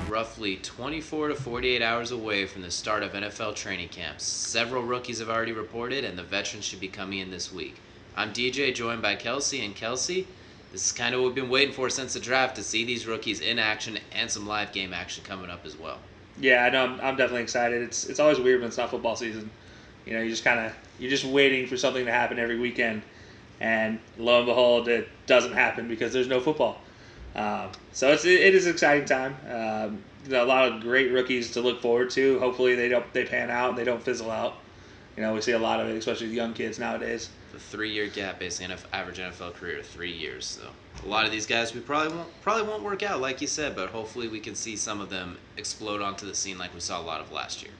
roughly 24 to 48 hours away from the start of NFL training camps. Several rookies have already reported, and the veterans should be coming in this week. I'm DJ, joined by Kelsey. And Kelsey, this is kind of what we've been waiting for since the draft, to see these rookies in action and some live game action coming up as well. Yeah, I know. I'm definitely excited. It's always weird when it's not football season. You know, you're just waiting for something to happen every weekend, and lo and behold, it doesn't happen because there's no football. So it is an exciting time. A lot of great rookies to look forward to. Hopefully they pan out and they don't fizzle out. You know, we see a lot of it, especially with young kids nowadays. The 3-year gap, basically, average NFL career, 3 years. So a lot of these guys we probably won't work out, like you said, but hopefully we can see some of them explode onto the scene like we saw a lot of last year.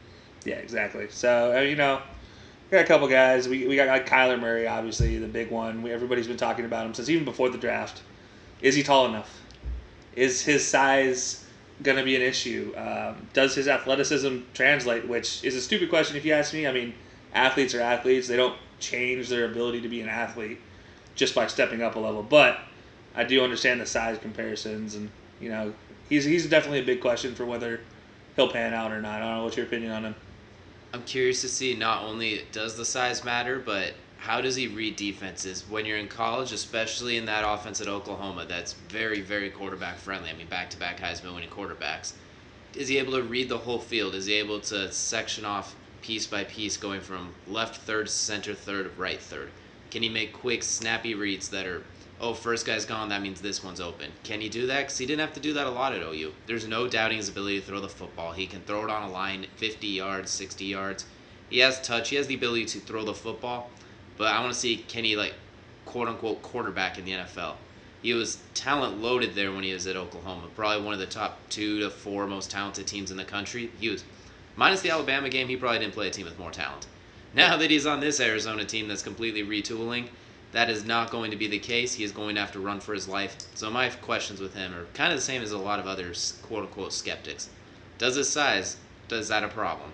Yeah, exactly. So we got a couple guys. We got like Kyler Murray, obviously the big one. Everybody's been talking about him since even before the draft. Is he tall enough? Is his size going to be an issue? Does his athleticism translate, which is a stupid question if you ask me. I mean, athletes are athletes. They don't change their ability to be an athlete just by stepping up a level. But I do understand the size comparisons, and, he's definitely a big question for whether he'll pan out or not. I don't know. What's your opinion on him? I'm curious to see not only does the size matter, but how does he read defenses when you're in college, especially in that offense at Oklahoma that's very, very quarterback friendly. I mean, back-to-back Heisman winning quarterbacks. Is he able to read the whole field? Is he able to section off piece by piece, going from left third, center third, right third? Can he make quick, snappy reads that are, first guy's gone, that means this one's open? Can he do that? Because he didn't have to do that a lot at OU. There's no doubting his ability to throw the football. He can throw it on a line 50 yards, 60 yards. He has touch. He has the ability to throw the football. But I want to see, can he, quote-unquote, quarterback in the NFL? He was talent-loaded there when he was at Oklahoma. Probably one of the top 2 to 4 most talented teams in the country. He was, minus the Alabama game, he probably didn't play a team with more talent. Now that he's on this Arizona team that's completely retooling, that is not going to be the case. He is going to have to run for his life. So my questions with him are kind of the same as a lot of other quote-unquote skeptics. Does his size, is that a problem?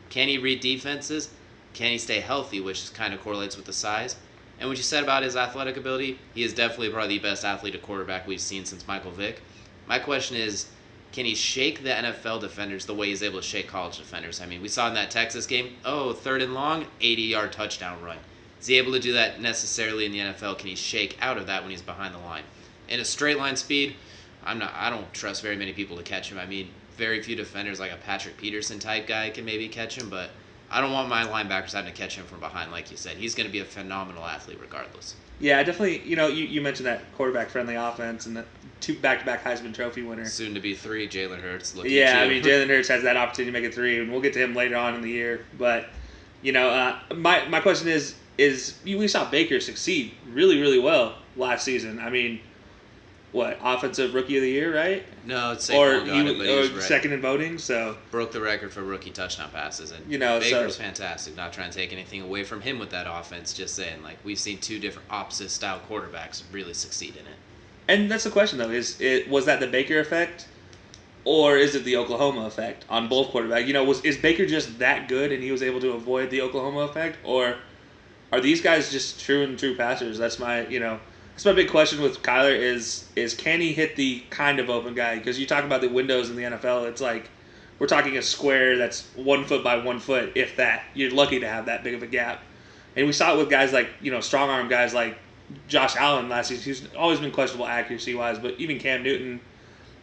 Can he read defenses? Can he stay healthy, which kind of correlates with the size? And what you said about his athletic ability, he is definitely probably the best athlete at quarterback we've seen since Michael Vick. My question is, can he shake the NFL defenders the way he's able to shake college defenders? I mean, we saw in that Texas game, 3rd and long, 80-yard touchdown run. Is he able to do that necessarily in the NFL? Can he shake out of that when he's behind the line? In a straight line speed, I don't trust very many people to catch him. I mean, very few defenders, like a Patrick Peterson type guy, can maybe catch him, but I don't want my linebackers having to catch him from behind, like you said. He's going to be a phenomenal athlete regardless. Yeah, definitely. You mentioned that quarterback-friendly offense and the 2 back-to-back Heisman Trophy winner. Soon to be 3, Jalen Hurts. I mean, Jalen Hurts has that opportunity to make it 3, and we'll get to him later on in the year. But, my question is we saw Baker succeed really, really well last season. I mean, what, offensive rookie of the year, right? No, it's Saquon got it, but he was right. Second in voting, so broke the record for rookie touchdown passes, and Baker's fantastic. Not trying to take anything away from him with that offense, just saying, we've seen 2 different opposite style quarterbacks really succeed in it. And that's the question though: was that the Baker effect, or is it the Oklahoma effect on both quarterbacks? Is Baker just that good and he was able to avoid the Oklahoma effect, or are these guys just true passers? That's my That's my big question with Kyler is can he hit the kind of open guy? Because you talk about the windows in the NFL, it's like we're talking a square that's 1 foot by 1 foot, if that. You're lucky to have that big of a gap. And we saw it with guys like, strong arm guys like Josh Allen last season. He's always been questionable accuracy-wise, but even Cam Newton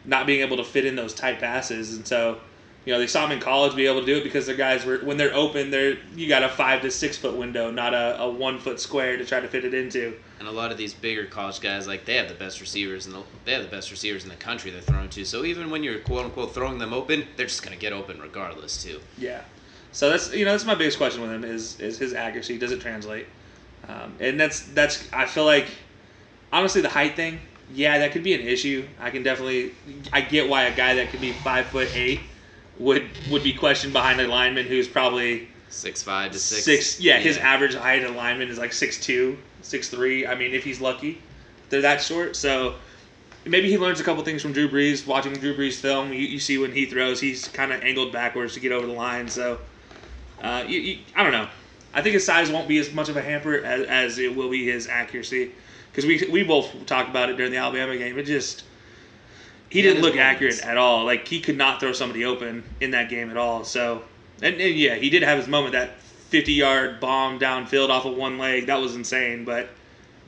not being able to fit in those tight passes. And so, they saw him in college be able to do it because their guys when they're open, you got a 5 to 6 foot window, not a 1 foot square to try to fit it into. And a lot of these bigger college guys, they have the best receivers in the country they're throwing to. So even when you're quote unquote throwing them open, they're just gonna get open regardless too. Yeah. So that's my biggest question with him is his accuracy. Does it translate? And that's I feel like honestly the height thing, yeah, that could be an issue. I get why a guy that could be 5'8" would be questioned behind a lineman who's probably 6'5" to 6. Yeah, his average height of lineman is 6'2", 6'3". I mean, if he's lucky, they're that short. So maybe he learns a couple things from Drew Brees. Watching Drew Brees film, you see when he throws, he's kind of angled backwards to get over the line. So I don't know. I think his size won't be as much of a hamper as it will be his accuracy. Because we both talked about it during the Alabama game. he had didn't his look moments. accurate at all. Like, he could not throw somebody open in that game at all. So, and yeah, he did have his moment, that 50-yard bomb downfield off of one leg. That was insane, but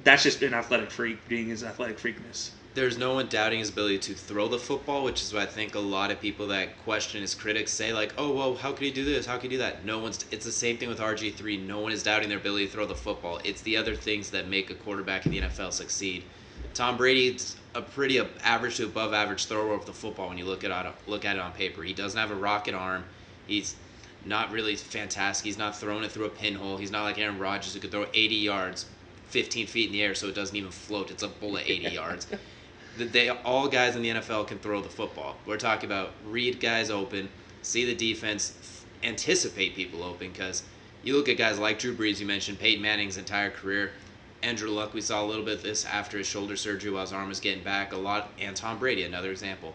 that's just an athletic freak being his athletic freakness. There's no one doubting his ability to throw the football, which is what I think a lot of people that question his critics say, like, oh, well, how could he do this? How could he do that? No one's. It's the same thing with RG3. No one is doubting their ability to throw the football. It's the other things that make a quarterback in the NFL succeed. Tom Brady's a pretty average to above average thrower of the football when you look at it on paper. He doesn't have a rocket arm. He's not really fantastic. He's not throwing it through a pinhole. He's not like Aaron Rodgers who could throw 80 yards 15 feet in the air so it doesn't even float. It's a bullet 80 yards. All guys in the NFL can throw the football. We're talking about read guys open, see the defense, anticipate people open, because you look at guys like Drew Brees, you mentioned Peyton Manning's entire career, Andrew Luck, we saw a little bit of this after his shoulder surgery while his arm was getting back a lot, and Tom Brady, another example.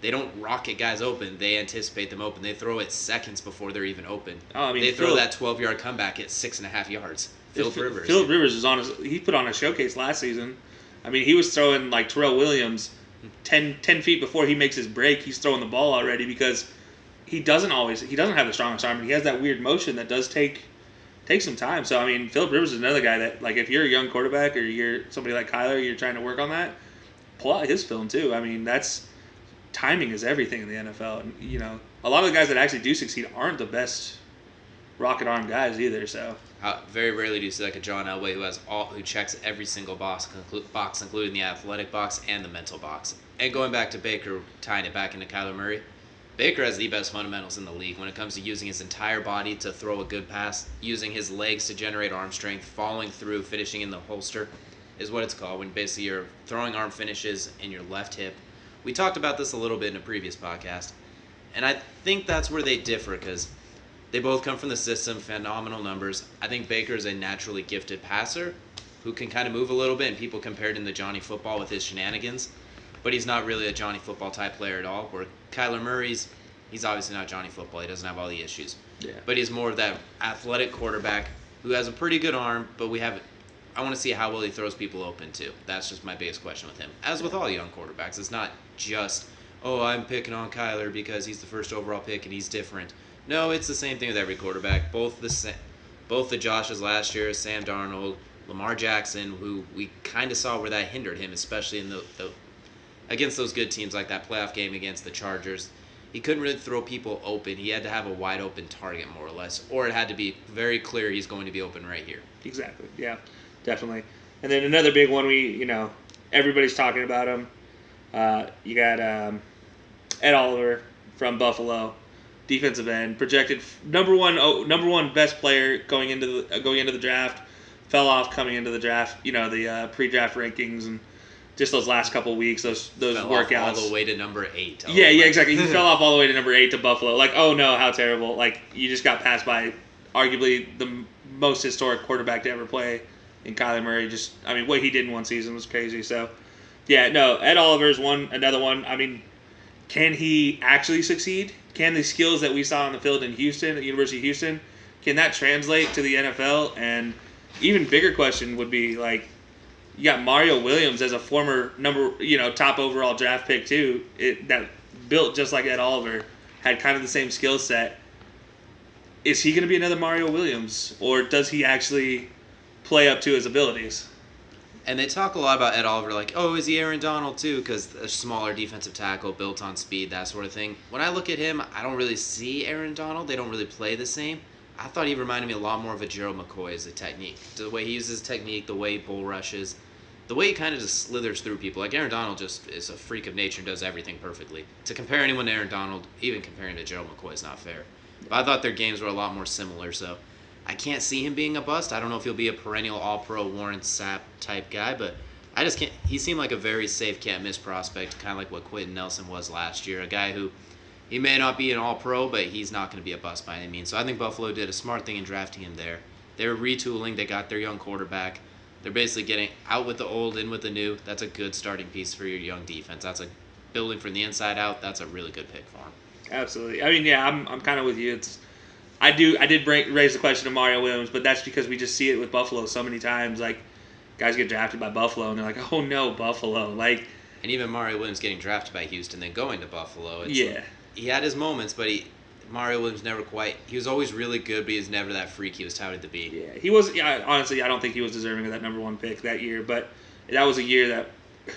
They don't rocket guys open. They anticipate them open. They throw it seconds before they're even open. They throw that 12-yard comeback at 6.5 yards. Philip Rivers. Philip Rivers is he put on a showcase last season. I mean, he was throwing like Terrell Williams 10 feet before he makes his break. He's throwing the ball already because he doesn't have the strongest arm. He has that weird motion that does take some time. So, I mean, Philip Rivers is another guy that, like, if you're a young quarterback or you're somebody like Kyler, you're trying to work on that, pull out his film too. I mean, timing is everything in the NFL. And, you know, a lot of the guys that actually do succeed aren't the best rocket arm guys either, so. Very rarely do you see like a John Elway who checks every single box, including the athletic box and the mental box. And going back to Baker, tying it back into Kyler Murray, Baker has the best fundamentals in the league when it comes to using his entire body to throw a good pass, using his legs to generate arm strength, following through, finishing in the holster, is what it's called, when basically you're throwing arm finishes in your left hip. We talked about this a little bit in a previous podcast, and I think that's where they differ, because they both come from the system, phenomenal numbers. I think Baker is a naturally gifted passer who can kind of move a little bit, and people compared him to Johnny Football with his shenanigans. But he's not really a Johnny Football type player at all, where Kyler Murray's, he's obviously not Johnny Football. He doesn't have all the issues. Yeah. But he's more of that athletic quarterback who has a pretty good arm, but I want to see how well he throws people open too. That's just my biggest question with him. As with all young quarterbacks, it's not just, oh, I'm picking on Kyler because he's the first overall pick and he's different. No, it's the same thing with every quarterback. Both the Joshes last year, Sam Darnold, Lamar Jackson, who we kind of saw where that hindered him, especially in the against those good teams like that playoff game against the Chargers. He couldn't really throw people open. He had to have a wide open target, more or less, or it had to be very clear he's going to be open right here. Exactly. Yeah, definitely. And then another big one, everybody's talking about him. You got Ed Oliver from Buffalo, defensive end, projected number one best player going into the draft. Fell off coming into the draft. The pre-draft rankings and just those last couple of weeks, those fell workouts off all the way to number 8. Yeah, exactly. He fell off all the way to number 8 to Buffalo. Like, oh no, how terrible! Like, you just got passed by arguably the most historic quarterback to ever play in Kyler Murray. What he did in one season was crazy. So, yeah, no, Ed Oliver's another one. I mean, can he actually succeed? Can the skills that we saw on the field in Houston, at University of Houston, can that translate to the NFL? And even bigger question would be, like, you got Mario Williams as a former top overall draft pick too. That built just like Ed Oliver, had kind of the same skill set. Is he going to be another Mario Williams, or does he actually play up to his abilities? And they talk a lot about Ed Oliver, like, oh, is he Aaron Donald too? Because a smaller defensive tackle, built on speed, that sort of thing. When I look at him, I don't really see Aaron Donald. They don't really play the same. I thought he reminded me a lot more of a Gerald McCoy as a technique. The way he uses technique, the way he bull rushes, the way he kind of just slithers through people. Like, Aaron Donald just is a freak of nature and does everything perfectly. To compare anyone to Aaron Donald, even comparing to Gerald McCoy, is not fair. But I thought their games were a lot more similar, so I can't see him being a bust. I don't know if he'll be a perennial all-pro Warren Sapp type guy, but I just can't. He seemed like a very safe, can't-miss prospect, kind of like what Quentin Nelson was last year, a guy who he may not be an all-pro, but he's not going to be a bust by any means. So I think Buffalo did a smart thing in drafting him there. They're retooling. They got their young quarterback. They're basically getting out with the old, in with the new. That's a good starting piece for your young defense. That's a building from the inside out. That's a really good pick for him. Absolutely. I mean, yeah, I'm kind of with you. I did raise the question of Mario Williams, but that's because we just see it with Buffalo so many times. Like, guys get drafted by Buffalo, and they're like, oh no, Buffalo. Like, And even Mario Williams getting drafted by Houston, then going to Buffalo. Yeah. He had his moments, but Mario Williams never quite. He was always really good, but he was never that freak he was touted to be. Yeah, he was. Yeah, honestly, I don't think he was deserving of that number one pick that year. But that was a year that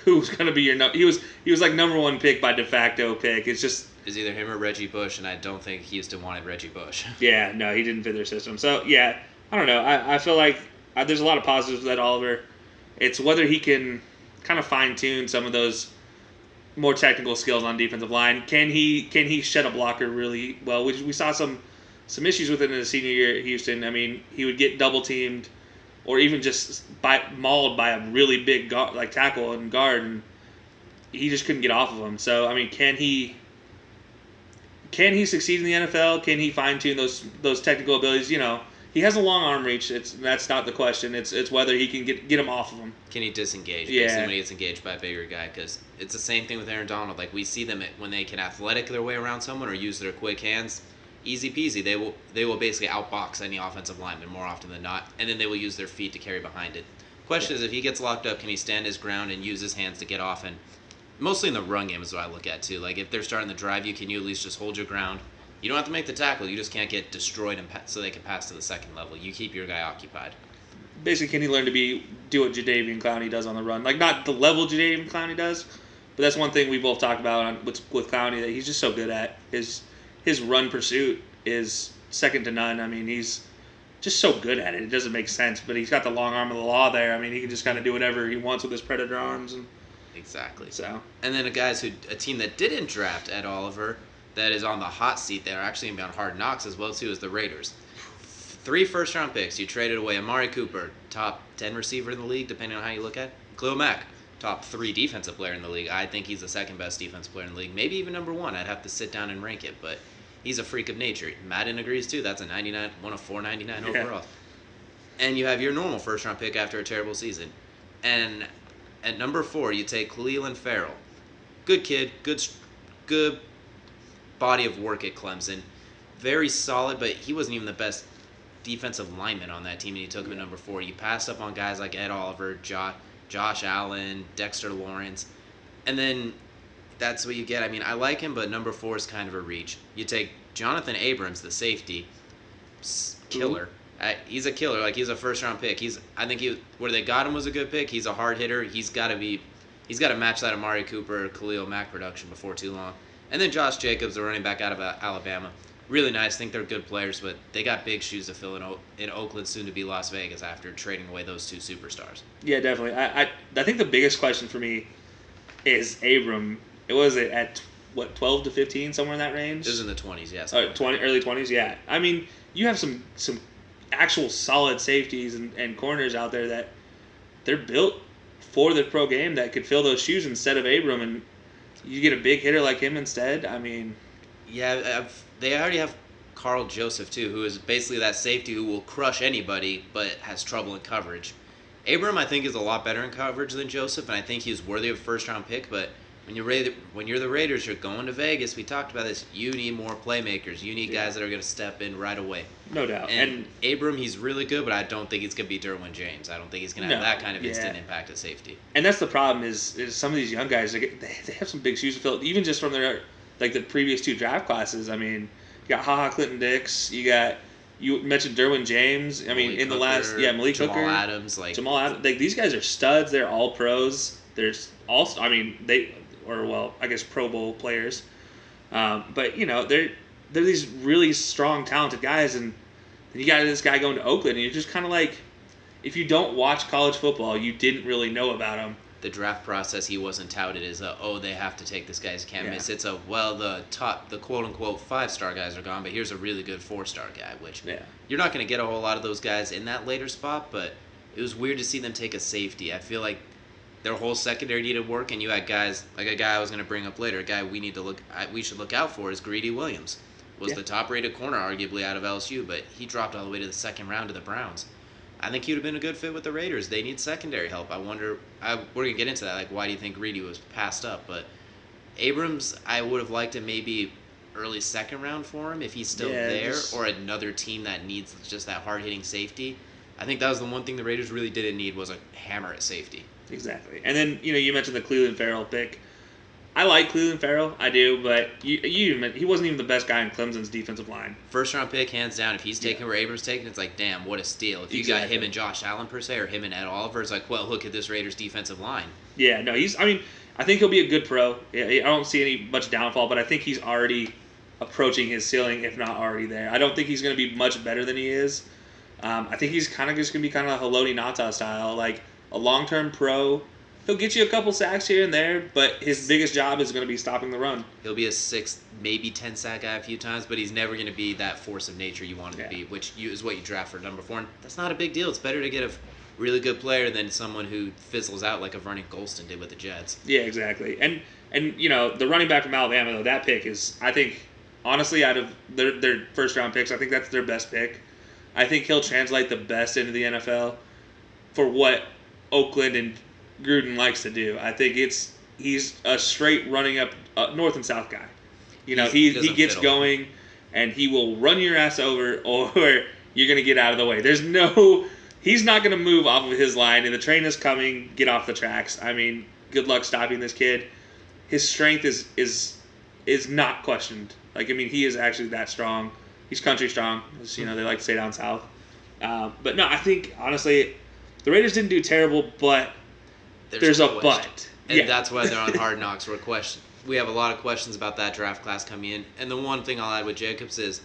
who was going to be your number? He was like number one pick by de facto pick. It's just It's either him or Reggie Bush, and I don't think Houston wanted Reggie Bush. yeah, no, he didn't fit their system. So yeah, I don't know. I feel like there's a lot of positives with that Oliver. It's whether he can kind of fine tune some of those more technical skills on defensive line. Can he shed a blocker really well? We saw some issues with it in his senior year at Houston. I mean, he would get double teamed, or even just mauled by a really big tackle and guard, and he just couldn't get off of him. So I mean, can he succeed in the NFL? Can he fine tune those technical abilities? You know, he has a long arm reach. That's not the question. It's whether he can get him off of him. Can he disengage? Yeah. Basically when he gets engaged by a bigger guy, because it's the same thing with Aaron Donald. Like we see them when they can athletic their way around someone or use their quick hands. Easy peasy. They will basically outbox any offensive lineman more often than not, and then they will use their feet to carry behind it. Question is, if he gets locked up, can he stand his ground and use his hands to get off? And mostly in the run game is what I look at too. Like if they're starting to drive you, can you at least just hold your ground? You don't have to make the tackle. You just can't get destroyed so they can pass to the second level. You keep your guy occupied. Basically, can he learn to do what Jadeveon Clowney does on the run? Like not the level Jadeveon Clowney does, but that's one thing we both talked about with Clowney that he's just so good at. His run pursuit is second to none. I mean, he's just so good at it. It doesn't make sense, but he's got the long arm of the law there. I mean, he can just kind of do whatever he wants with his predator arms. And exactly. So. And then a team that didn't draft Ed Oliver, that is on the hot seat there, actually going to be on Hard Knocks as well too, is the Raiders. 3 first-round picks. You traded away Amari Cooper, top 10 receiver in the league, depending on how you look at it. Khalil Mack, top 3 defensive player in the league. I think he's the second best defensive player in the league. Maybe even number 1. I'd have to sit down and rank it, but he's a freak of nature. Madden agrees too. That's a 99, one of 499 overall. And you have your normal first-round pick after a terrible season. And at number 4, you take Cleveland Farrell. Good kid, good body of work at Clemson. Very solid, but he wasn't even the best defensive lineman on that team, and you took him at number 4. You passed up on guys like Ed Oliver, Josh Allen, Dexter Lawrence, and then that's what you get. I mean, I like him, but number 4 is kind of a reach. You take Jonathan Abrams, the safety, killer. He's a killer. Like he's a first-round pick. I think where they got him was a good pick. He's a hard hitter. He's got to match that Amari Cooper, Khalil Mack production before too long. And then Josh Jacobs, the running back out of Alabama. Really nice. Think they're good players, but they got big shoes to fill in Oakland, soon to be Las Vegas, after trading away those 2 superstars. Yeah, definitely. I think the biggest question for me is Abram. Was it at what 12 to 15, somewhere in that range? It was in the 20s, yes. Early 20s, yeah. I mean, you have some actual solid safeties and corners out there that they're built for the pro game that could fill those shoes instead of Abram, and you get a big hitter like him instead. I mean, yeah, they already have Carl Joseph too, who is basically that safety who will crush anybody but has trouble in coverage. Abram, I think, is a lot better in coverage than Joseph, and I think he's worthy of a first-round pick. But when you're the Raiders, you're going to Vegas. We talked about this. You need more playmakers. You need guys that are going to step in right away. No doubt. And Abram, he's really good, but I don't think he's going to be Derwin James. I don't think he's going to have that kind of instant impact at safety. And that's the problem is some of these young guys, they have some big shoes to fill, even just from their the previous 2 draft classes. I mean, you got Clinton-Dix, you mentioned Derwin James. I mean, Malik in the Hooker, last Malik Jamal Hooker, Adams, Jamal Adams. These guys are studs. They're all pros. There's also, I mean, I guess Pro Bowl players. But they're these really strong, talented guys, and you got this guy going to Oakland, and you're just kind of like, if you don't watch college football, you didn't really know about him. The draft process, he wasn't touted as they have to take this guy, he can't miss. It's the quote-unquote 5-star guys are gone, but here's a really good 4-star guy, which you're not going to get a whole lot of those guys in that later spot, but it was weird to see them take a safety. I feel like their whole secondary needed work, and you had guys, like a guy I was going to bring up later, a guy we should look out for is Greedy Williams. Was the top-rated corner, arguably, out of LSU, but he dropped all the way to the second round to the Browns. I think he would have been a good fit with the Raiders. They need secondary help. I wonder, we're going to get into that, like why do you think Greedy was passed up? But Abrams, I would have liked him maybe early second round for him if he's still there, or another team that needs just that hard-hitting safety. I think that was the one thing the Raiders really didn't need was a hammer at safety. Exactly. And then, you mentioned the Cleveland Farrell pick. I like Cleveland Farrell, I do, but he wasn't even the best guy in Clemson's defensive line. First round pick, hands down. If he's taking where Abrams taking, it's like, damn, what a steal. If you got him and Josh Allen per se, or him and Ed Oliver, it's like, well, look at this Raiders defensive line. Yeah, no, I think he'll be a good pro. I don't see any much downfall, but I think he's already approaching his ceiling, if not already there. I don't think he's going to be much better than he is. I think he's kind of just going to be kind of a Haloti Ngata style, like a long-term pro. He'll get you a couple sacks here and there, but his biggest job is going to be stopping the run. He'll be a 6, maybe 10 sack guy a few times, but he's never going to be that force of nature you want him to be, which is what you draft for number 4. And that's not a big deal. It's better to get a really good player than someone who fizzles out like a Vernon Golston did with the Jets. Yeah, exactly. And the running back from Alabama, though, that pick is, I think, honestly, out of their first-round picks, I think that's their best pick. I think he'll translate the best into the NFL for what Oakland and Gruden likes to do. I think he's a straight running up north and south guy. He gets going, and he will run your ass over, or you're going to get out of the way. He's not going to move off of his line, and the train is coming. Get off the tracks. I mean, good luck stopping this kid. His strength is not questioned. He is actually that strong. He's country strong, as they like to say down south. But no, I think honestly, the Raiders didn't do terrible, but there's a but. And that's why they're on Hard Knocks. We have a lot of questions about that draft class coming in. And the one thing I'll add with Jacobs is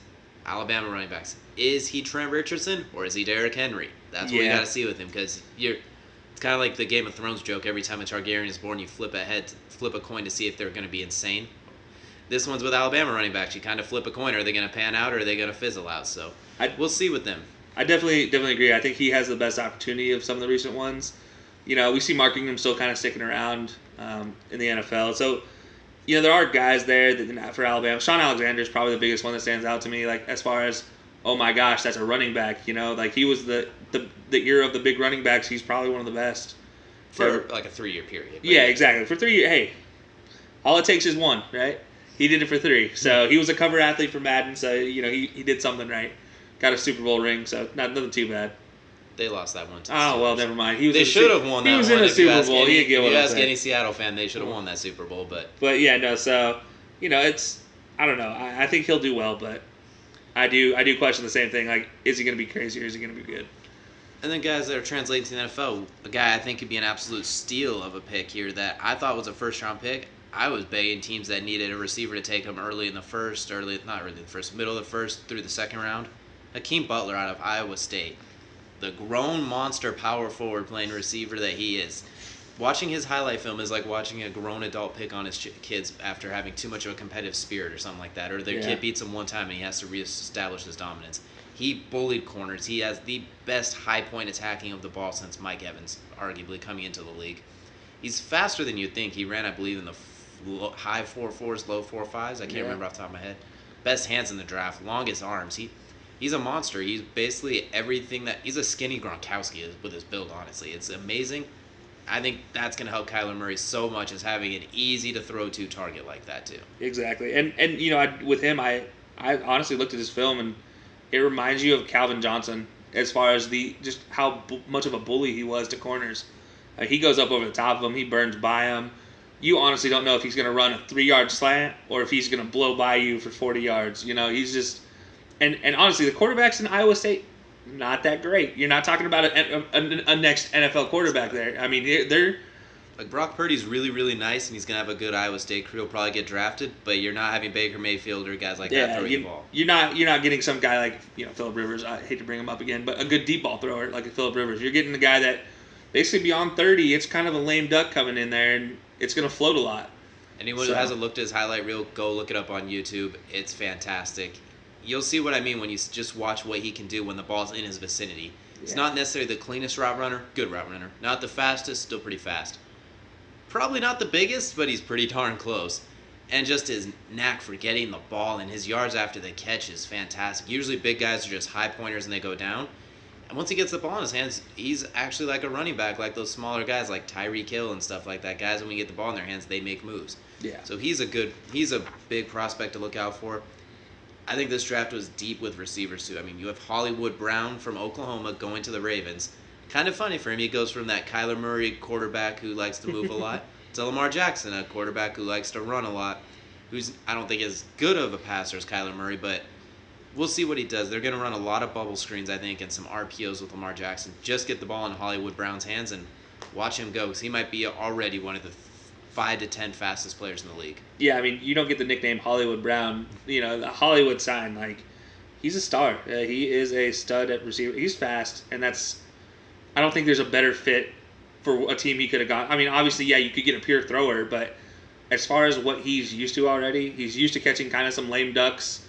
Alabama running backs. Is he Trent Richardson or is he Derrick Henry? That's what you got to see with him, because it's kind of like the Game of Thrones joke. Every time a Targaryen is born, you flip a coin to see if they're going to be insane. This one's with Alabama running backs. You kind of flip a coin. Are they going to pan out or are they going to fizzle out? So we'll see with them. I definitely agree. I think he has the best opportunity of some of the recent ones. We see Mark Ingram still kind of sticking around in the NFL. So, there are guys there for Alabama. Sean Alexander is probably the biggest one that stands out to me. Like, as far as, oh my gosh, that's a running back. He was the era of the big running backs. He's probably one of the best. For like a 3-year period. Yeah, exactly. For 3 years. Hey, all it takes is one, right? He did it for 3. So he was a cover athlete for Madden. So, he did something right. Got a Super Bowl ring, so nothing too bad. They lost that one. Oh, well, never mind. They should have won that one. He was in a Super Bowl. If you ask any Seattle fan, they should have won that Super Bowl. But yeah, no, so, it's, I don't know. I think he'll do well, but I do question the same thing. Like, is he going to be crazy or is he going to be good? And then guys that are translating to the NFL, a guy I think could be an absolute steal of a pick here that I thought was a first-round pick. I was begging teams that needed a receiver to take him middle of the first through the second round. Hakeem Butler out of Iowa State. The grown monster power forward playing receiver that he is. Watching his highlight film is like watching a grown adult pick on his kids after having too much of a competitive spirit or something like that. Or their kid beats him one time and he has to reestablish his dominance. He bullied corners. He has the best high point attacking of the ball since Mike Evans, arguably, coming into the league. He's faster than you'd think. He ran, I believe, in the high 4.4s, low 4.5s. I can't remember off the top of my head. Best hands in the draft. Longest arms. He's a monster. He's basically everything he's a skinny Gronkowski with his build, honestly. It's amazing. I think that's going to help Kyler Murray so much, as having an easy-to-throw-to target like that, too. Exactly. And with him, I honestly looked at his film, and it reminds you of Calvin Johnson as far as just how much of a bully he was to corners. He goes up over the top of them. He burns by them. You honestly don't know if he's going to run a 3-yard slant or if he's going to blow by you for 40 yards. He's just... And honestly, the quarterbacks in Iowa State, not that great. You're not talking about a next NFL quarterback there. I mean, they're... Like, Brock Purdy's really, really nice, and he's going to have a good Iowa State career. He'll probably get drafted, but you're not having Baker Mayfield or guys like that throwing the ball. You're not getting some guy like Phillip Rivers. I hate to bring him up again, but a good deep ball thrower like a Phillip Rivers. You're getting the guy that basically beyond 30, it's kind of a lame duck coming in there, and it's going to float a lot. Anyone who hasn't looked at his highlight reel, go look it up on YouTube. It's fantastic. You'll see what I mean when you just watch what he can do when the ball's in his vicinity. He's not necessarily the cleanest route runner, good route runner. Not the fastest, still pretty fast. Probably not the biggest, but he's pretty darn close. And just his knack for getting the ball and his yards after the catch is fantastic. Usually big guys are just high pointers and they go down. And once he gets the ball in his hands, he's actually like a running back, like those smaller guys like Tyreek Hill and stuff like that. Guys, when we get the ball in their hands, they make moves. Yeah. So he's a big prospect to look out for. I think this draft was deep with receivers too. I mean, you have Hollywood Brown from Oklahoma going to the Ravens. kind of funny for him. He goes from that Kyler Murray quarterback who likes to move a lot to Lamar Jackson, a quarterback who likes to run a lot, who's I don't think as good of a passer as Kyler Murray, but we'll see what he does. They're going to run a lot of bubble screens, I think, and some RPOs with Lamar Jackson. Just get the ball in Hollywood Brown's hands and watch him go, because he might be already one of the 5 to 10 fastest players in the league. Yeah, I mean, you don't get the nickname Hollywood Brown. You know, the Hollywood sign, like, he's a star. He is a stud at receiver. He's fast, and I don't think there's a better fit for a team he could have got. I mean, obviously, yeah, you could get a pure thrower, but as far as what he's used to already, he's used to catching kind of some lame ducks.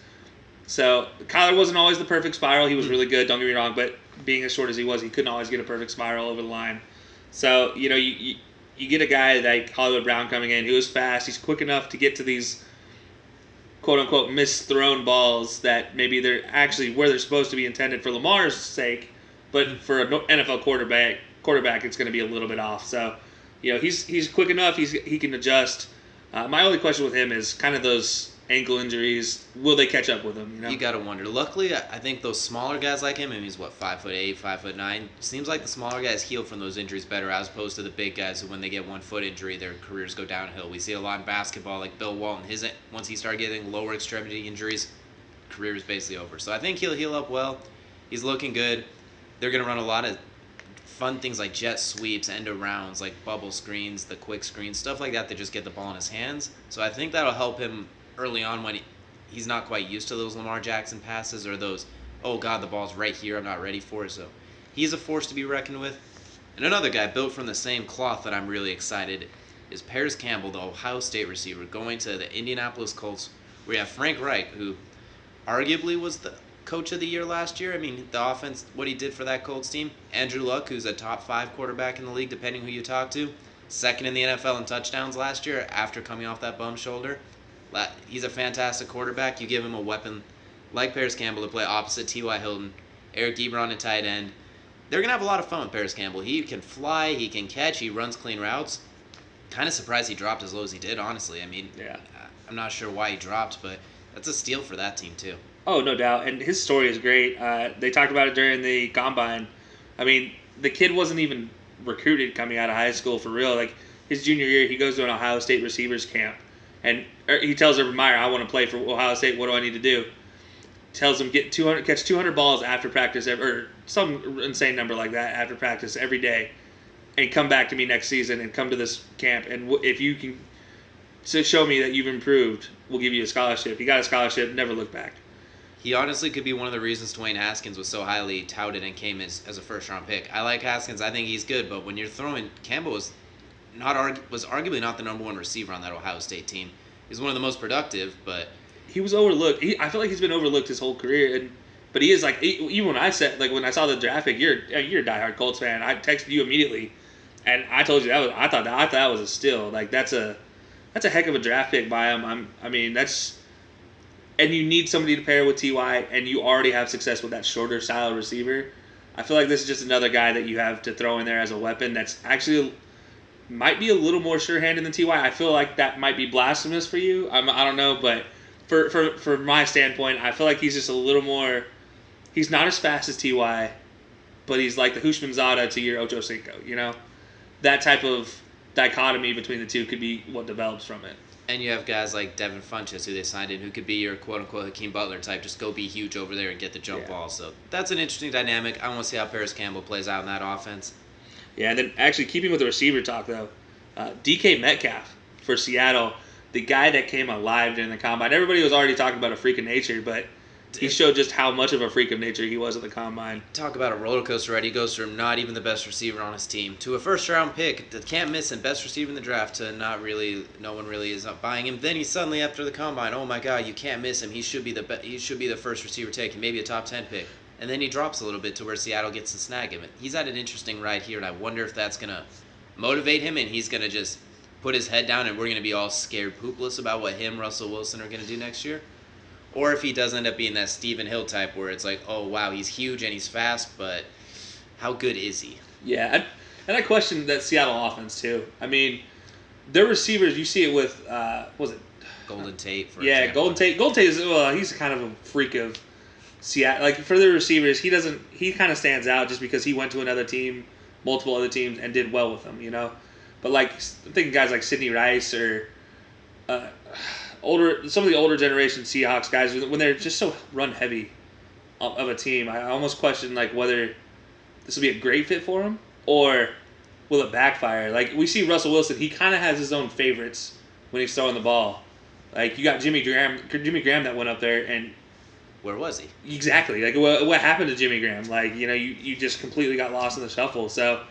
So Kyler wasn't always the perfect spiral. He was really good, don't get me wrong, but being as short as he was, he couldn't always get a perfect spiral over the line. So, you know, you get a guy like Hollywood Brown coming in who is fast. He's quick enough to get to these quote-unquote misthrown balls that maybe they're actually where they're supposed to be intended for Lamar's sake, but for an NFL quarterback, it's going to be a little bit off. So, you know, he's quick enough. He can adjust. My only question with him is kind of those ankle injuries. Will they catch up with him? You know, you gotta wonder. Luckily, I think those smaller guys like him, and he's 5'8", 5'9". Seems like the smaller guys heal from those injuries better, as opposed to the big guys who, when they get 1 foot injury, their careers go downhill. We see a lot in basketball, like Bill Walton. Once he started getting lower extremity injuries, career is basically over. So I think he'll heal up well. He's looking good. They're gonna run a lot of fun things like jet sweeps, end arounds, like bubble screens, the quick screens, stuff like that just get the ball in his hands. So I think that'll help him early on when he's not quite used to those Lamar Jackson passes or those, oh God, the ball's right here, I'm not ready for it. So he's a force to be reckoned with. And another guy built from the same cloth that I'm really excited is Paris Campbell, the Ohio State receiver, going to the Indianapolis Colts, where you have Frank Reich, who arguably was the coach of the year last year. I mean, the offense, what he did for that Colts team. Andrew Luck, who's a top 5 quarterback in the league, depending who you talk to. Second in the NFL in touchdowns last year after coming off that bum shoulder. He's a fantastic quarterback. You give him a weapon like Paris Campbell to play opposite T.Y. Hilton, Eric Ebron at tight end. They're going to have a lot of fun with Paris Campbell. He can fly, he can catch, he runs clean routes. Kind of surprised he dropped as low as he did, honestly. I mean, yeah. I'm not sure why he dropped, but that's a steal for that team, too. Oh, no doubt. And his story is great. They talked about it during the combine. I mean, the kid wasn't even recruited coming out of high school for real. Like, his junior year, he goes to an Ohio State receivers camp. And he tells Urban Meyer, I want to play for Ohio State. What do I need to do? Tells him catch 200 balls after practice, or some insane number like that after practice every day, and come back to me next season and come to this camp. And if you can show me that you've improved, we'll give you a scholarship. He got a scholarship, never looked back. He honestly could be one of the reasons Dwayne Haskins was so highly touted and came as a first-round pick. I like Haskins. I think he's good, but when you're throwing Campbell was arguably not the number 1 receiver on that Ohio State team. He's one of the most productive, but he was overlooked. I feel like he's been overlooked his whole career, but he is like, even when I saw the draft pick, you're a diehard Colts fan. I texted you immediately, and I told you I thought that was a steal. Like that's a heck of a draft pick by him. And you need somebody to pair with Ty, and you already have success with that shorter style receiver. I feel like this is just another guy that you have to throw in there as a weapon that's actually might be a little more sure-handed than Ty. I feel like that might be blasphemous for you. I don't know, but for my standpoint, I feel like he's just a little more. He's not as fast as Ty, but he's like the Hushmanzada to your Ocho Cinco. You know, that type of dichotomy between the two could be what develops from it. And you have guys like Devin Funchess, who they signed in, who could be your quote-unquote Hakeem Butler type, just go be huge over there and get the jump ball. So that's an interesting dynamic. I want to see how Paris Campbell plays out in that offense. Yeah, and then actually keeping with the receiver talk, though, DK Metcalf for Seattle, the guy that came alive during the combine. Everybody was already talking about a freak of nature, but he showed just how much of a freak of nature he was at the combine. Talk about a roller coaster ride. He goes from not even the best receiver on his team to a first-round pick that can't miss him, best receiver in the draft, to no one really is not buying him. Then he suddenly, after the combine, oh my God, you can't miss him. He should be the first receiver taken, maybe a top 10 pick. And then he drops a little bit to where Seattle gets to snag him. He's had an interesting ride here, and I wonder if that's going to motivate him and he's going to just put his head down and we're going to be all scared poopless about what Russell Wilson are going to do next year. Or if he does end up being that Stephen Hill type where it's like, oh, wow, he's huge and he's fast, but how good is he? Yeah, and I question that Seattle offense, too. I mean, their receivers, you see it with, Golden Tate, for example. Golden Tate. Golden Tate is, he's kind of a freak of Seattle, like for the receivers, he doesn't. He kind of stands out just because he went to another team, multiple other teams, and did well with them. But like I'm thinking guys like Sidney Rice or uh, some of the older generation Seahawks guys when they're just so run heavy of a team, I almost question like whether this will be a great fit for him or will it backfire. Like we see Russell Wilson, he kind of has his own favorites when he's throwing the ball. Like you got Jimmy Graham that went up there and Where was he? exactly like what happened to Jimmy Graham. Like you just completely got lost in the shuffle. So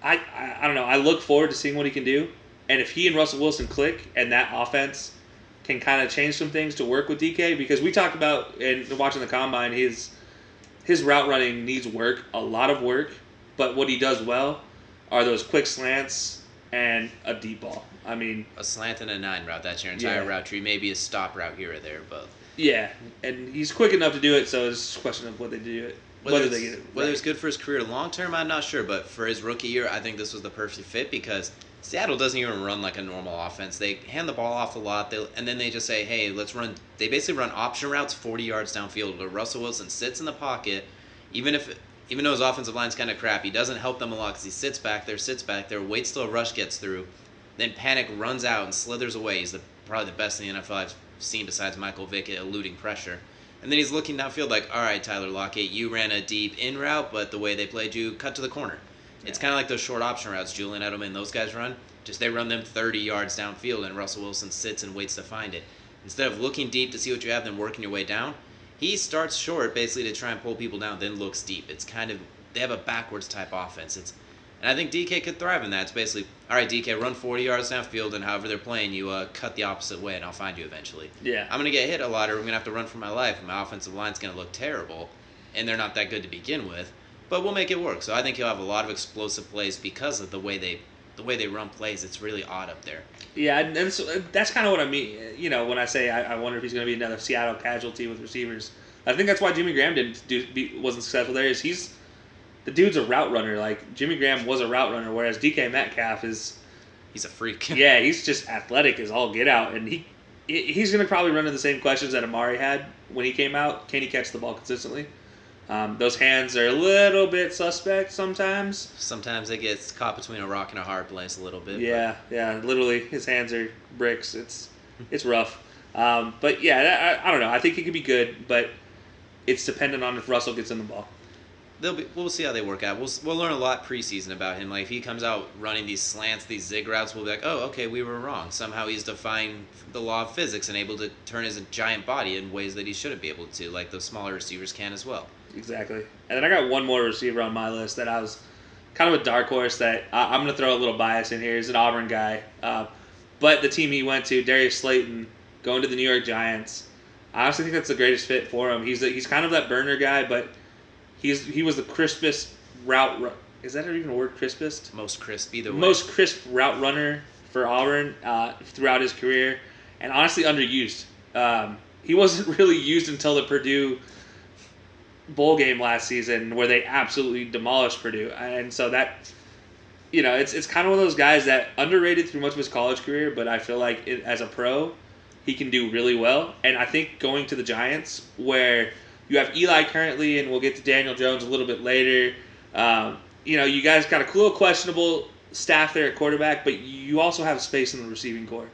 I don't know. I look forward to seeing what he can do, and if he and Russell Wilson click and that offense can kind of change some things to work with DK, because we talked about in watching the combine his route running needs work, a lot of work, but what he does well are those quick slants and a deep ball. I mean, A slant and a 9 route. That's your entire Yeah. route tree. Maybe a stop route here or there, but yeah, and he's quick enough to do it, so it's just a question of what they do it. Whether they get it whether right. it's good for his career long term, I'm not sure. But for his rookie year, I think this was the perfect fit because Seattle doesn't even run like a normal offense. They hand the ball off a lot, and then they just say, "Hey, let's run." They basically run option routes 40 yards downfield, where Russell Wilson sits in the pocket, even though his offensive line's kind of crap, he doesn't help them a lot because he sits back there, waits till a rush gets through, then panic runs out and slithers away. He's probably the best in the NFL I've seen besides Michael Vick at eluding pressure. And then he's looking downfield like, all right, Tyler Lockett, you ran a deep in route, but the way they played you, cut to the corner. It's kind of like those short option routes Julian Edelman, those guys run. Just they run them 30 yards downfield, and Russell Wilson sits and waits to find it. Instead of looking deep to see what you have, then working your way down, he starts short basically to try and pull people down, then looks deep. It's kind of, they have a backwards type offense. And I think DK could thrive in that. It's basically, all right, DK, run 40 yards downfield, and however they're playing, you cut the opposite way, and I'll find you eventually. Yeah. I'm going to get hit a lot, or I'm going to have to run for my life, and my offensive line's going to look terrible, and they're not that good to begin with. But we'll make it work. So I think he'll have a lot of explosive plays because of the way they run plays. It's really odd up there. Yeah, and so that's kind of what I mean. When I say I wonder if he's going to be another Seattle casualty with receivers, I think that's why Jimmy Graham wasn't successful there. The dude's a route runner. Like Jimmy Graham was a route runner, whereas DK Metcalf is. He's a freak. Yeah, he's just athletic as all get out, and he's going to probably run into the same questions that Amari had when he came out. Can he catch the ball consistently? Those hands are a little bit suspect sometimes. Sometimes they get caught between a rock and a hard place a little bit. Yeah, literally, his hands are bricks. It's rough. But yeah, I don't know. I think he could be good, but it's dependent on if Russell gets in the ball. We'll see how they work out. We'll learn a lot preseason about him. Like if he comes out running these slants, these zig routes, we'll be like, oh, okay, we were wrong. Somehow he's defying the law of physics and able to turn his giant body in ways that he shouldn't be able to, like those smaller receivers can as well. Exactly. And then I got one more receiver on my list that I was kind of a dark horse that I'm going to throw a little bias in here. He's an Auburn guy. But the team he went to, Darius Slayton, going to the New York Giants, I honestly think that's the greatest fit for him. He's kind of that burner guy, but he was the crispest route. Is that even a word, crispest? Most crisp, either way. Most crisp route runner for Auburn throughout his career, and honestly underused. He wasn't really used until the Purdue bowl game last season, where they absolutely demolished Purdue, and so that, it's kind of one of those guys that underrated through much of his college career, but I feel like as a pro, he can do really well, and I think going to the Giants, where you have Eli currently, and we'll get to Daniel Jones a little bit later. You guys got a little questionable staff there at quarterback, but you also have space in the receiving core.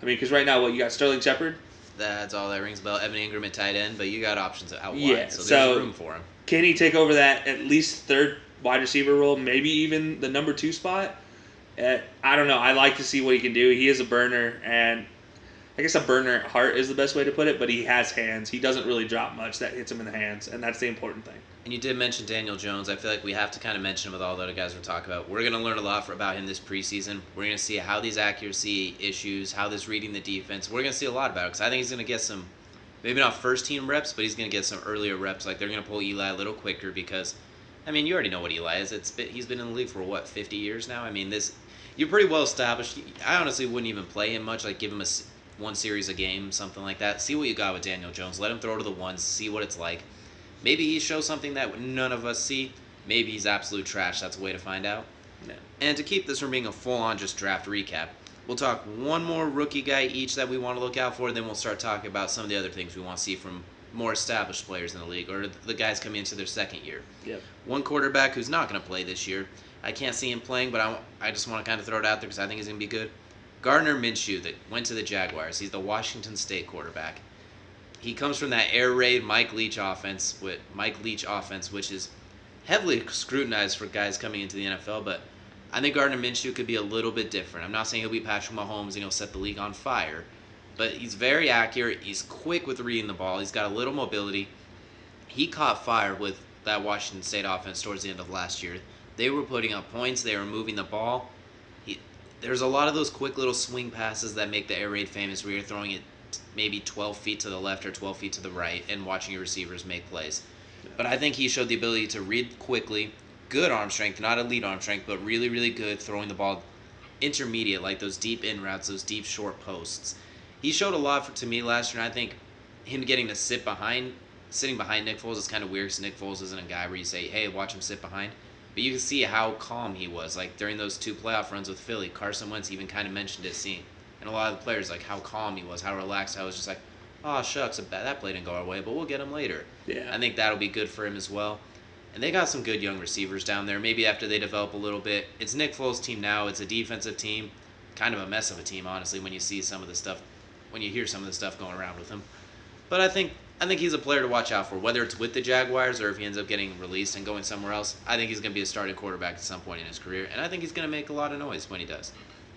I mean, because right now, you got Sterling Shepard. That's all that rings a bell. Evan Ingram at tight end, but you got options out wide, Yeah, so there's room for him. Can he take over that at least third wide receiver role, maybe even the number 2 spot? I don't know. I like to see what he can do. He is a burner, and I guess a burner at heart is the best way to put it, but he has hands. He doesn't really drop much that hits him in the hands, and that's the important thing. And you did mention Daniel Jones. I feel like we have to kind of mention him with all the other guys we're talking about. We're going to learn a lot about him this preseason. We're going to see how these accuracy issues, how this reading the defense, we're going to see a lot about it because I think he's going to get some, maybe not first-team reps, but he's going to get some earlier reps. Like they're going to pull Eli a little quicker because, I mean, you already know what Eli is. He's been in the league for, 50 years now? I mean, you're pretty well established. I honestly wouldn't even play him much, like give him one series a game, something like that. See what you got with Daniel Jones. Let him throw to the ones, see what it's like. Maybe he shows something that none of us see. Maybe he's absolute trash. That's a way to find out. Yeah. And to keep this from being a full-on just draft recap, we'll talk one more rookie guy each that we want to look out for, then we'll start talking about some of the other things we want to see from more established players in the league or the guys coming into their second year. Yep. One quarterback who's not going to play this year, I can't see him playing, but I just want to kind of throw it out there because I think he's going to be good. Gardner Minshew, that went to the Jaguars. He's the Washington State quarterback. He comes from that air raid Mike Leach offense, which is heavily scrutinized for guys coming into the NFL. But I think Gardner Minshew could be a little bit different. I'm not saying he'll be Patrick Mahomes and he'll set the league on fire, but he's very accurate. He's quick with reading the ball. He's got a little mobility. He caught fire with that Washington State offense towards the end of last year. They were putting up points. They were moving the ball. There's a lot of those quick little swing passes that make the air raid famous where you're throwing it maybe 12 feet to the left or 12 feet to the right and watching your receivers make plays. But I think he showed the ability to read quickly, good arm strength, not elite arm strength, but really, really good throwing the ball intermediate, like those deep in routes, those deep short posts. He showed a lot to me last year, and I think him getting to sitting behind Nick Foles is kind of weird because Nick Foles isn't a guy where you say, hey, watch him sit behind. But you can see how calm he was. Like during those 2 playoff runs with Philly, Carson Wentz even kind of mentioned it, seeing. And a lot of the players, like how calm he was, how relaxed. I was just like, oh, shucks, that play didn't go our way, but we'll get him later. Yeah. I think that'll be good for him as well. And they got some good young receivers down there. Maybe after they develop a little bit. It's Nick Foles' team now. It's a defensive team. Kind of a mess of a team, honestly, when you see some of the stuff, when you hear some of the stuff going around with him. But I think he's a player to watch out for, whether it's with the Jaguars or if he ends up getting released and going somewhere else. I think he's going to be a starting quarterback at some point in his career, and I think he's going to make a lot of noise when he does.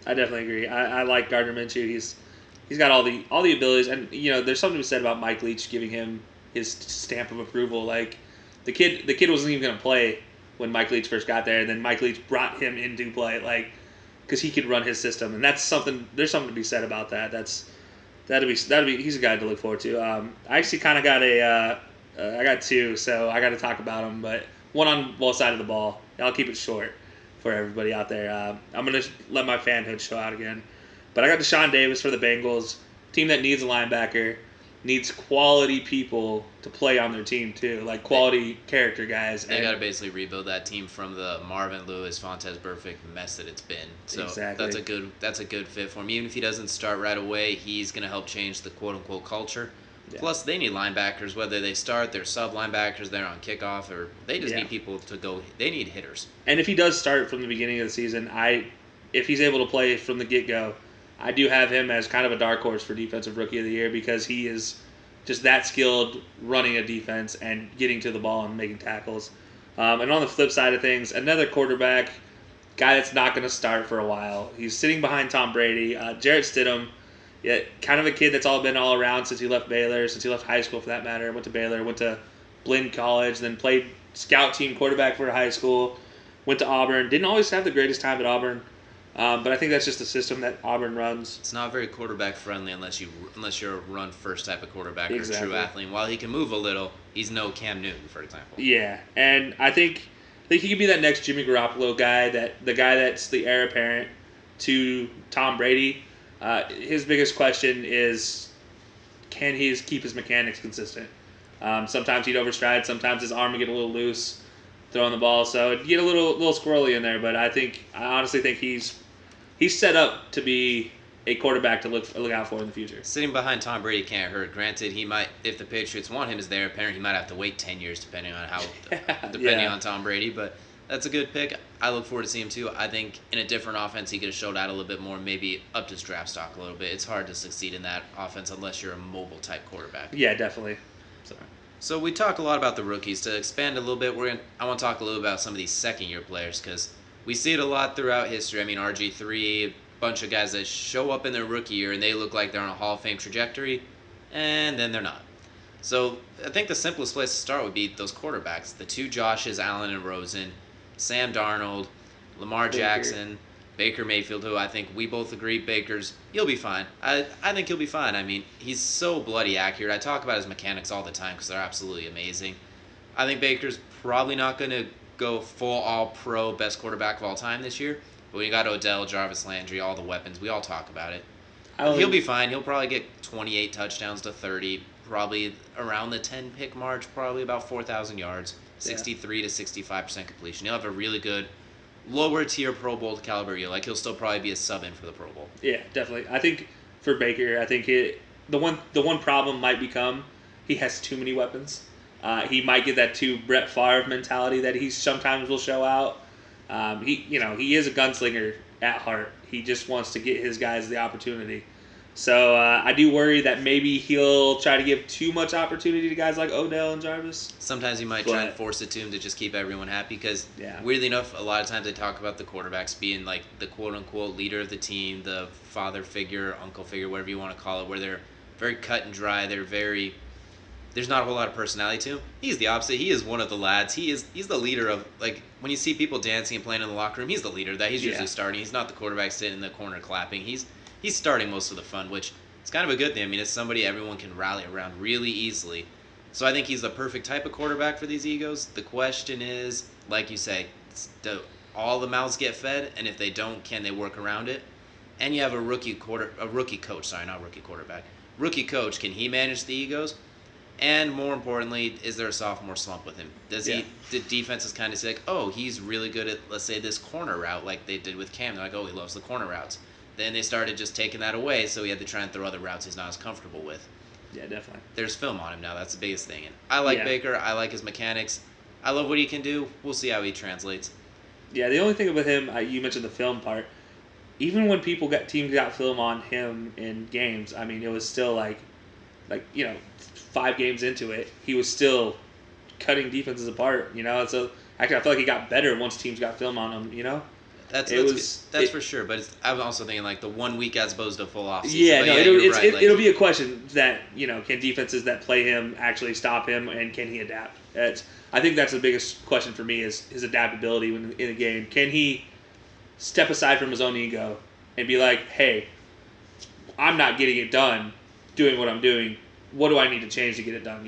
I definitely agree. I like Gardner Minshew. He's got all the abilities, and there's something to be said about Mike Leach giving him his stamp of approval. Like the kid wasn't even going to play when Mike Leach first got there, and then Mike Leach brought him into play, like because he could run his system, and that's something. There's something to be said about that. That'd be he's a guy to look forward to. I actually kind of got I got 2, so I got to talk about them, but one on both sides of the ball. I'll keep it short for everybody out there. I'm gonna let my fanhood show out again, but I got Deshaun Davis for the Bengals, team that needs a linebacker, needs quality people to play on their team too, like quality character guys. They got to basically rebuild that team from the Marvin Lewis, Fontez Burfict mess that it's been. So exactly. That's a good fit for him. Even if he doesn't start right away, he's going to help change the quote unquote culture. Yeah. Plus, they need linebackers, whether they start, they're sub linebackers, they're on kickoff, or they just need people to go. They need hitters. And if he does start from the beginning of the season, if he's able to play from the get go, I do have him as kind of a dark horse for Defensive Rookie of the Year because he is just that skilled running a defense and getting to the ball and making tackles. And on the flip side of things, another quarterback, guy that's not going to start for a while. He's sitting behind Tom Brady. Jarrett Stidham, kind of a kid that's been all around since he left Baylor, since he left high school for that matter. Went to Baylor, went to Blinn College, then played scout team quarterback for high school. Went to Auburn. Didn't always have the greatest time at Auburn. But I think that's just the system that Auburn runs. It's not very quarterback friendly unless you're a run first type of quarterback exactly. or a true athlete. And while he can move a little, he's no Cam Newton, for example. Yeah, and I think he could be that next Jimmy Garoppolo guy, the guy that's the heir apparent to Tom Brady. His biggest question is, can he keep his mechanics consistent? Sometimes he'd overstride, sometimes his arm would get a little loose throwing the ball, so it'd get a little squirrely in there. But I honestly think he's set up to be a quarterback to look out for in the future. Sitting behind Tom Brady can't hurt. Granted, he might, if the Patriots want him as their parent, he might have to wait 10 years depending on Tom Brady. But that's a good pick. I look forward to seeing him too. I think in a different offense, he could have showed out a little bit more, maybe upped his draft stock a little bit. It's hard to succeed in that offense unless you're a mobile type quarterback. Yeah, definitely. So we talk a lot about the rookies. To expand a little bit, I want to talk a little about some of these second-year players because we see it a lot throughout history. I mean, RG3, a bunch of guys that show up in their rookie year and they look like they're on a Hall of Fame trajectory, and then they're not. So I think the simplest place to start would be those quarterbacks, the 2 Joshes, Allen and Rosen, Sam Darnold, Lamar Jackson, Baker Mayfield, who I think we both agree he'll be fine. I think he'll be fine. I mean, he's so bloody accurate. I talk about his mechanics all the time because they're absolutely amazing. I think Baker's probably not going to go full all-pro best quarterback of all time this year. But when you got Odell, Jarvis Landry, all the weapons, we all talk about it. He'll be fine. He'll probably get 28 touchdowns to 30, probably around the 10-pick march, probably about 4,000 yards, 63 to 65% completion. He'll have a really good lower tier Pro Bowl caliber year. Like he'll still probably be a sub in for the Pro Bowl. Yeah, definitely. I think for Baker, the one problem might become he has too many weapons. He might get that too Brett Favre mentality that he sometimes will show out. He is a gunslinger at heart. He just wants to get his guys the opportunity. So I do worry that maybe he'll try to give too much opportunity to guys like Odell and Jarvis. Sometimes you might try and force it to him to just keep everyone happy because, weirdly enough, a lot of times they talk about the quarterbacks being like the quote-unquote leader of the team, the father figure, uncle figure, whatever you want to call it, where they're very cut and dry. There's not a whole lot of personality to him. He's the opposite. He is one of the lads. He's the leader of, like, when you see people dancing and playing in the locker room, he's the leader. That he's usually starting. He's not the quarterback sitting in the corner clapping. He's starting most of the fun, which is kind of a good thing. I mean, it's somebody everyone can rally around really easily. So I think he's the perfect type of quarterback for these egos. The question is, like you say, do all the mouths get fed? And if they don't, can they work around it? And you have a rookie coach. Rookie coach, can he manage the egos? And more importantly, is there a sophomore slump with him? The defenses kind of say, like, oh, he's really good at, let's say, this corner route like they did with Cam. They're like, oh, he loves the corner routes. Then they started just taking that away, so he had to try and throw other routes he's not as comfortable with. Yeah, definitely. There's film on him now. That's the biggest thing. And I like Baker. I like his mechanics. I love what he can do. We'll see how he translates. Yeah, the only thing with him, you mentioned the film part. Even when teams got film on him in games, I mean, it was still like 5 games into it, he was still cutting defenses apart. So actually, I feel like he got better once teams got film on him. That's for sure. But I'm also thinking like the 1 week as opposed to full offseason. Yeah, it'll be a question that can defenses that play him actually stop him, and can he adapt? I think that's the biggest question for me is his adaptability in a game. Can he step aside from his own ego and be like, hey, I'm not getting it done doing what I'm doing. What do I need to change to get it done,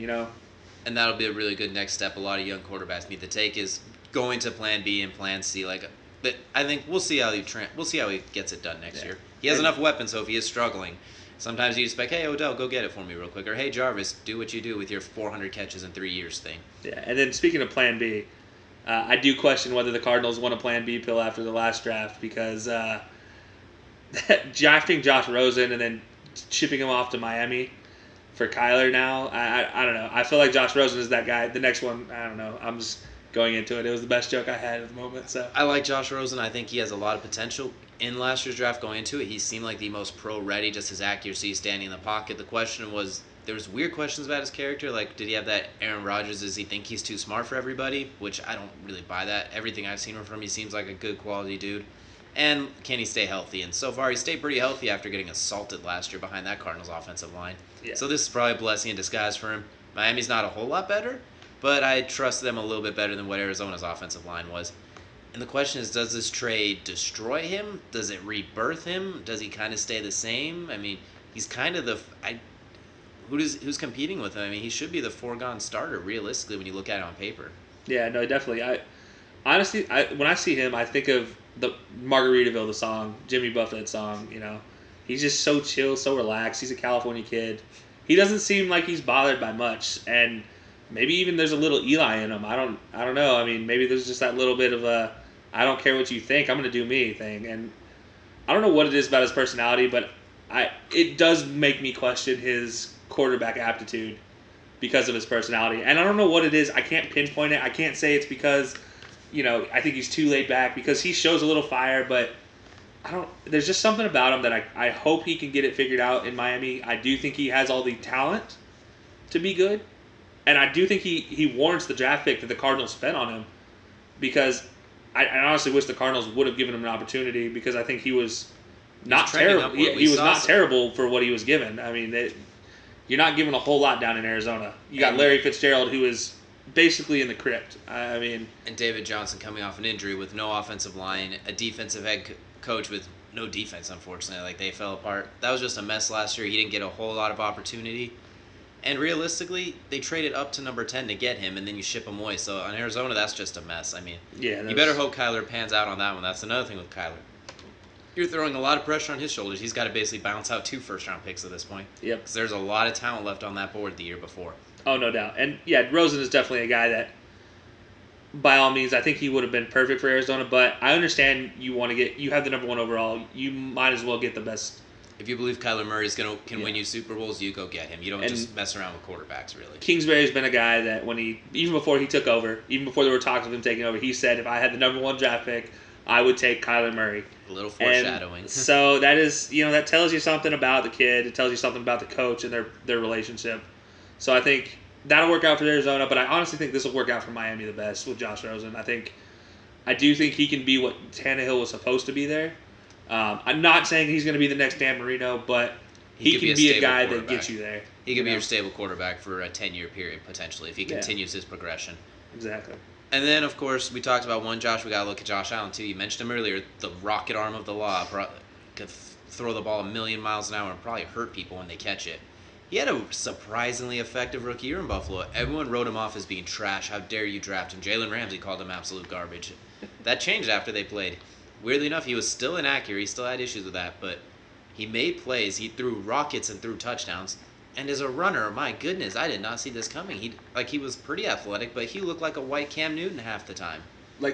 And that'll be a really good next step a lot of young quarterbacks need to take is going to plan B and plan C. But I think we'll see how he gets it done next year. He has enough weapons, so if he is struggling, sometimes you expect, hey, Odell, go get it for me real quick. Or, hey, Jarvis, do what you do with your 400 catches in 3 years thing. Yeah, and then speaking of plan B, I do question whether the Cardinals want a plan B pill after the last draft because drafting Josh Rosen and then shipping him off to Miami for Kyler now, I don't know. I feel like Josh Rosen is that guy. The next one, I don't know. I'm just going into it. It was the best joke I had at the moment. So I like Josh Rosen. I think he has a lot of potential. In last year's draft going into it, he seemed like the most pro-ready, just his accuracy, standing in the pocket. The question was, there was weird questions about his character. Like, did he have that Aaron Rodgers, does he think he's too smart for everybody? Which I don't really buy that. Everything I've seen from him, he seems like a good quality dude. And can he stay healthy? And so far, he stayed pretty healthy after getting assaulted last year behind that Cardinals offensive line. Yeah. So this is probably a blessing in disguise for him. Miami's not a whole lot better, but I trust them a little bit better than what Arizona's offensive line was. And the question is, does this trade destroy him? Does it rebirth him? Does he kind of stay the same? I mean, he's kind of who's competing with him? I mean, he should be the foregone starter, realistically, when you look at it on paper. Yeah, no, definitely. Honestly, when I see him, I think of the Margaritaville, the song, Jimmy Buffett song. He's just so chill, so relaxed. He's a California kid. He doesn't seem like he's bothered by much, and maybe even there's a little Eli in him. I don't know. I mean, maybe there's just that little bit of a I don't care what you think, I'm gonna do me thing. And I don't know what it is about his personality, but it does make me question his quarterback aptitude because of his personality. And I don't know what it is. I can't pinpoint it. I can't say it's because I think he's too laid back, because he shows a little fire, but there's just something about him that I hope he can get it figured out in Miami. I do think he has all the talent to be good, and I do think he warrants the draft pick that the Cardinals spent on him, because I honestly wish the Cardinals would have given him an opportunity, because I think he was not terrible. He was not terrible for what he was given. I mean, you're not given a whole lot down in Arizona. You got Larry Fitzgerald, who is basically in the crypt. I mean, and David Johnson coming off an injury with no offensive line, a defensive head coach with no defense, unfortunately. Like, they fell apart. That was just a mess last year. He didn't get a whole lot of opportunity. And realistically, they traded up to number 10 to get him, and then you ship him away. So on Arizona, that's just a mess. I mean, you better hope Kyler pans out on that one. That's another thing with Kyler. You're throwing a lot of pressure on his shoulders. He's got to basically bounce out 2 first-round picks at this point. Yep. Because there's a lot of talent left on that board the year before. Oh, no doubt. And, yeah, Rosen is definitely a guy that, by all means, I think he would have been perfect for Arizona. But I understand you have the number 1 overall. You might as well get the best If you believe Kyler Murray can Yeah. win you Super Bowls, you go get him. You don't And just mess around with quarterbacks, really. Kingsbury's been a guy that even before he took over, even before there were talks of him taking over, he said if I had the number one draft pick, I would take Kyler Murray. A little And foreshadowing. so that is, that tells you something about the kid. It tells you something about the coach and their relationship. So I think that'll work out for Arizona, but I honestly think this will work out for Miami the best with Josh Rosen. I do think he can be what Tannehill was supposed to be there. I'm not saying he's going to be the next Dan Marino, but he can be a guy that gets you there. He could be your stable quarterback for a 10-year period, potentially, if he continues his progression. Exactly. And then, of course, we talked about Josh. We got to look at Josh Allen, too. You mentioned him earlier, the rocket arm of the law. Could throw the ball a million miles an hour and probably hurt people when they catch it. He had a surprisingly effective rookie year in Buffalo. Everyone wrote him off as being trash. How dare you draft him? Jalen Ramsey called him absolute garbage. That changed after they played. Weirdly enough, he was still inaccurate. He still had issues with that, but he made plays. He threw rockets and threw touchdowns. And as a runner, my goodness, I did not see this coming. He was pretty athletic, but he looked like a white Cam Newton half the time.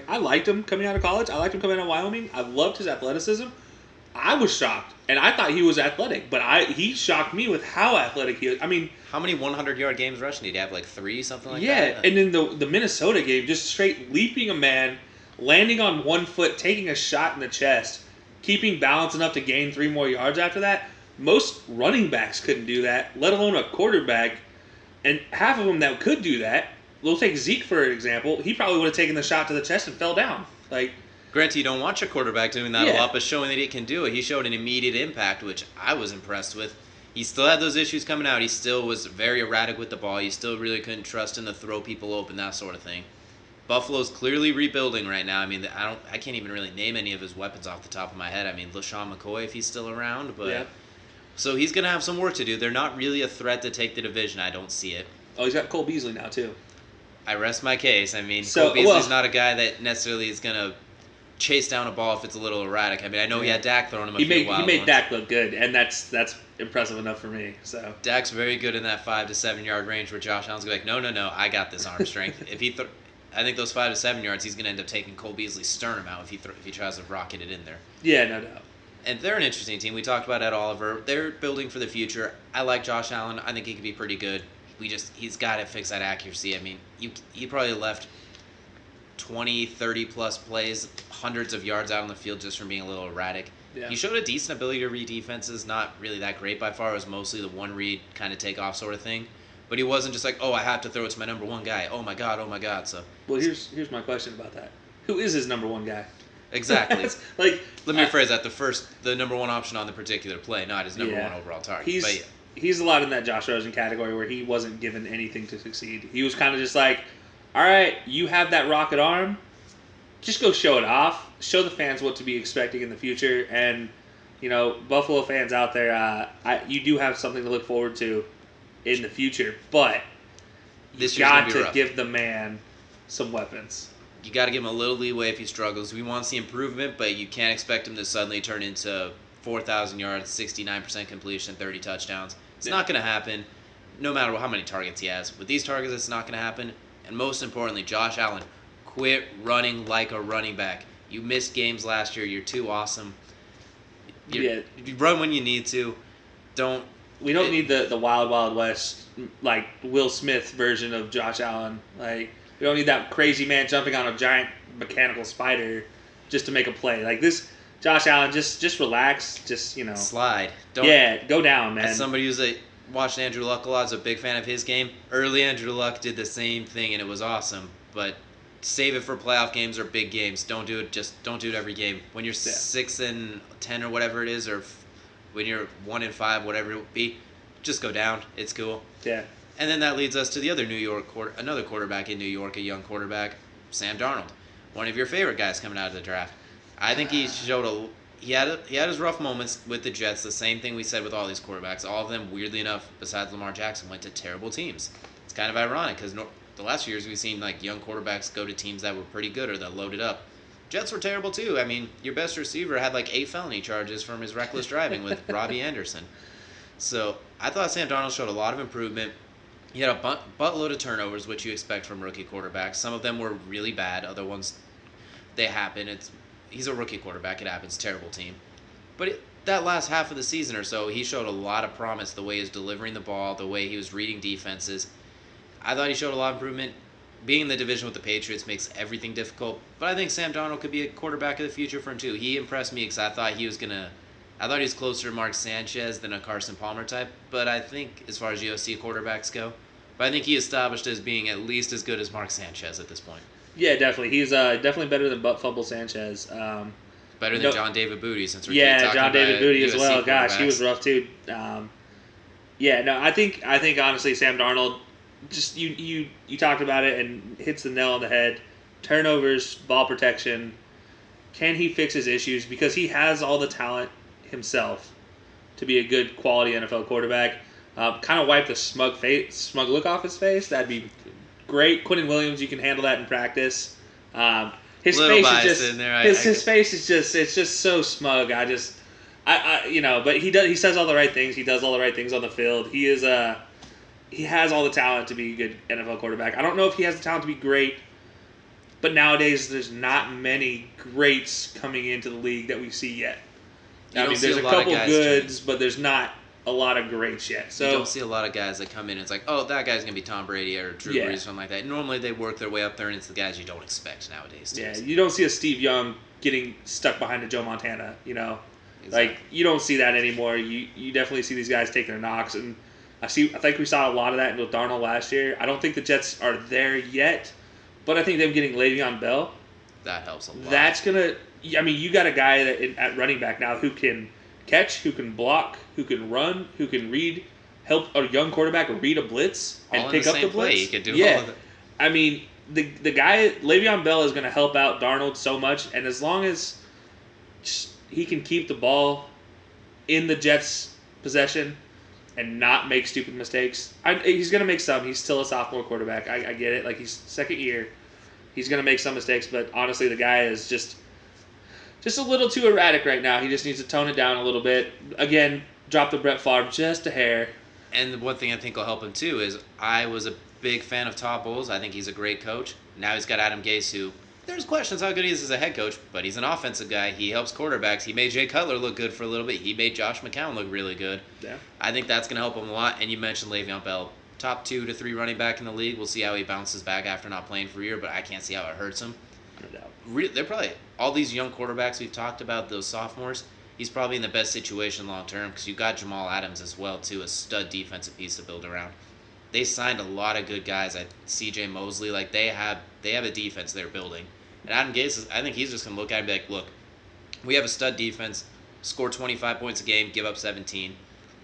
I liked him coming out of college. I liked him coming out of Wyoming. I loved his athleticism. I was shocked, and I thought he was athletic, but he shocked me with how athletic he is. I mean, how many 100-yard games rushing did he have? 3, something like that? Yeah, and then the Minnesota game, just straight leaping a man, landing on one foot, taking a shot in the chest, keeping balance enough to gain 3 more yards after that. Most running backs couldn't do that, let alone a quarterback. And half of them that could do that, we'll take Zeke for example, he probably would have taken the shot to the chest and fell down. Granted, you don't want your quarterback doing that a lot, but showing that he can do it. He showed an immediate impact, which I was impressed with. He still had those issues coming out. He still was very erratic with the ball. He still really couldn't trust him to throw people open, that sort of thing. Buffalo's clearly rebuilding right now. I mean, I can't even really name any of his weapons off the top of my head. I mean, LaShawn McCoy, if he's still around, but Yeah. So he's going to have some work to do. They're not really a threat to take the division. I don't see it. Oh, he's got Cole Beasley now, too. I rest my case. I mean, Cole Beasley's not a guy that necessarily is going to chase down a ball if it's a little erratic. I mean, I know he had Dak throwing him a few wild He made ones. Dak look good, and that's impressive enough for me. So Dak's very good in that 5 to 7 yard range where Josh Allen's going to be like, no, I got this arm strength. I think those 5 to 7 yards, he's going to end up taking Cole Beasley's sternum out if he tries to rocket it in there. Yeah, no doubt. And they're an interesting team. We talked about Ed Oliver. They're building for the future. I like Josh Allen. I think he could be pretty good. He's got to fix that accuracy. I mean, he probably left 20, 30-plus plays, hundreds of yards out on the field just from being a little erratic. Yeah. He showed a decent ability to read defenses, not really that great by far. It was mostly the one-read kind of take-off sort of thing. But he wasn't just like, oh, I have to throw it to my number one guy. Oh, my God. So, well, here's my question about that. Who is his number one guy? Exactly. Let me rephrase that. The number one option on the particular play, not his number one overall target. He's a lot in that Josh Rosen category where he wasn't given anything to succeed. He was kind of just like, all right, you have that rocket arm, just go show it off. Show the fans what to be expecting in the future. And, Buffalo fans out there, you do have something to look forward to in the future. But you've got to give the man some weapons. You got to give him a little leeway if he struggles. We want to see improvement, but you can't expect him to suddenly turn into 4,000 yards, 69% completion, 30 touchdowns. It's not going to happen, no matter how many targets he has. With these targets, it's not going to happen. And most importantly, Josh Allen, quit running like a running back. You missed games last year. You're too awesome. You run when you need to. We don't need the Wild Wild West, like Will Smith version of Josh Allen. We don't need that crazy man jumping on a giant mechanical spider just to make a play. Like this, Josh Allen, just relax, slide. Go down, man. As somebody who's watched Andrew Luck a lot, is a big fan of his game. Early Andrew Luck did the same thing, and it was awesome. But save it for playoff games or big games. Don't do it every game. When you're 6-10 or whatever it is, or when you're 1-5, whatever it would be, just go down. It's cool. Yeah. And then that leads us to the other another quarterback in New York, a young quarterback, Sam Darnold, one of your favorite guys coming out of the draft. I think he showed he had his rough moments with the Jets. The same thing we said with all these quarterbacks. All of them, weirdly enough, besides Lamar Jackson, went to terrible teams. It's kind of ironic because the last few years we've seen young quarterbacks go to teams that were pretty good or that loaded up. Jets were terrible too. I mean, your best receiver had 8 felony charges from his reckless driving with Robbie Anderson. So I thought Sam Darnold showed a lot of improvement. He had a buttload of turnovers, which you expect from rookie quarterbacks. Some of them were really bad. Other ones, they happen. He's a rookie quarterback. It happens. Terrible team. But that last half of the season or so, he showed a lot of promise. The way he was delivering the ball, the way he was reading defenses. I thought he showed a lot of improvement. Being in the division with the Patriots makes everything difficult, but I think Sam Darnold could be a quarterback of the future for him too. He impressed me because I thought he was closer to Mark Sanchez than a Carson Palmer type, but I think as far as UFC quarterbacks go, but I think he established as being at least as good as Mark Sanchez at this point. Yeah, definitely. He's definitely better than Butt Fumble Sanchez. Better than John David Booty since we're yeah, talking John David about Booty as USC well. Gosh, he quarterbacks. was rough too. Yeah, no, I think honestly, Sam Darnold, just you talked about it and hits the nail on the head. Turnovers, ball protection. Can he fix his issues? Because he has all the talent himself to be a good quality NFL quarterback. Kind of wipe the smug look off his face. That'd be great. Quentin Williams, you can handle that in practice. His Little face bias is just in there. his face is just it's just so smug. But he says all the right things. He does all the right things on the field. He has all the talent to be a good NFL quarterback. I don't know if he has the talent to be great, but nowadays there's not many greats coming into the league that we see yet. There's a couple goods, but there's not a lot of greats yet. So you don't see a lot of guys that come in and it's like, oh, that guy's going to be Tom Brady or Drew Brees or something like that. Normally they work their way up there and it's the guys you don't expect nowadays. Yeah, you don't see a Steve Young getting stuck behind a Joe Montana, Exactly. Like, you don't see that anymore. You definitely see these guys taking their knocks, and I think we saw a lot of that with Darnold last year. I don't think the Jets are there yet, but I think them getting Le'Veon Bell, that helps a lot. That's gonna. You got a guy at running back now who can catch, who can block, who can run, who can help a young quarterback read a blitz and pick up the blitz. He could do all of it. The guy Le'Veon Bell is going to help out Darnold so much, and as long as he can keep the ball in the Jets' possession and not make stupid mistakes, he's going to make some. He's still a sophomore quarterback. I get it. Like, he's second year. He's going to make some mistakes, but honestly, the guy is just a little too erratic right now. He just needs to tone it down a little bit. Again, drop the Brett Favre just a hair. And the one thing I think will help him too is I was a big fan of Todd Bowles. I think he's a great coach. Now he's got Adam Gase, who there's questions how good he is as a head coach, but he's an offensive guy. He helps quarterbacks. He made Jay Cutler look good for a little bit. He made Josh McCown look really good. Yeah. I think that's going to help him a lot. And you mentioned Le'Veon Bell, top 2 to 3 running back in the league. We'll see how he bounces back after not playing for a year, but I can't see how it hurts him. No doubt. They're probably all these young quarterbacks we've talked about, those sophomores. He's probably in the best situation long term because you got Jamal Adams as well too, a stud defensive piece to build around. They signed a lot of good guys. C.J. Mosley, like they have a defense they're building. And Adam Gase, I think he's just gonna look at it and be like, look, we have a stud defense, score 25 points a game, give up 17.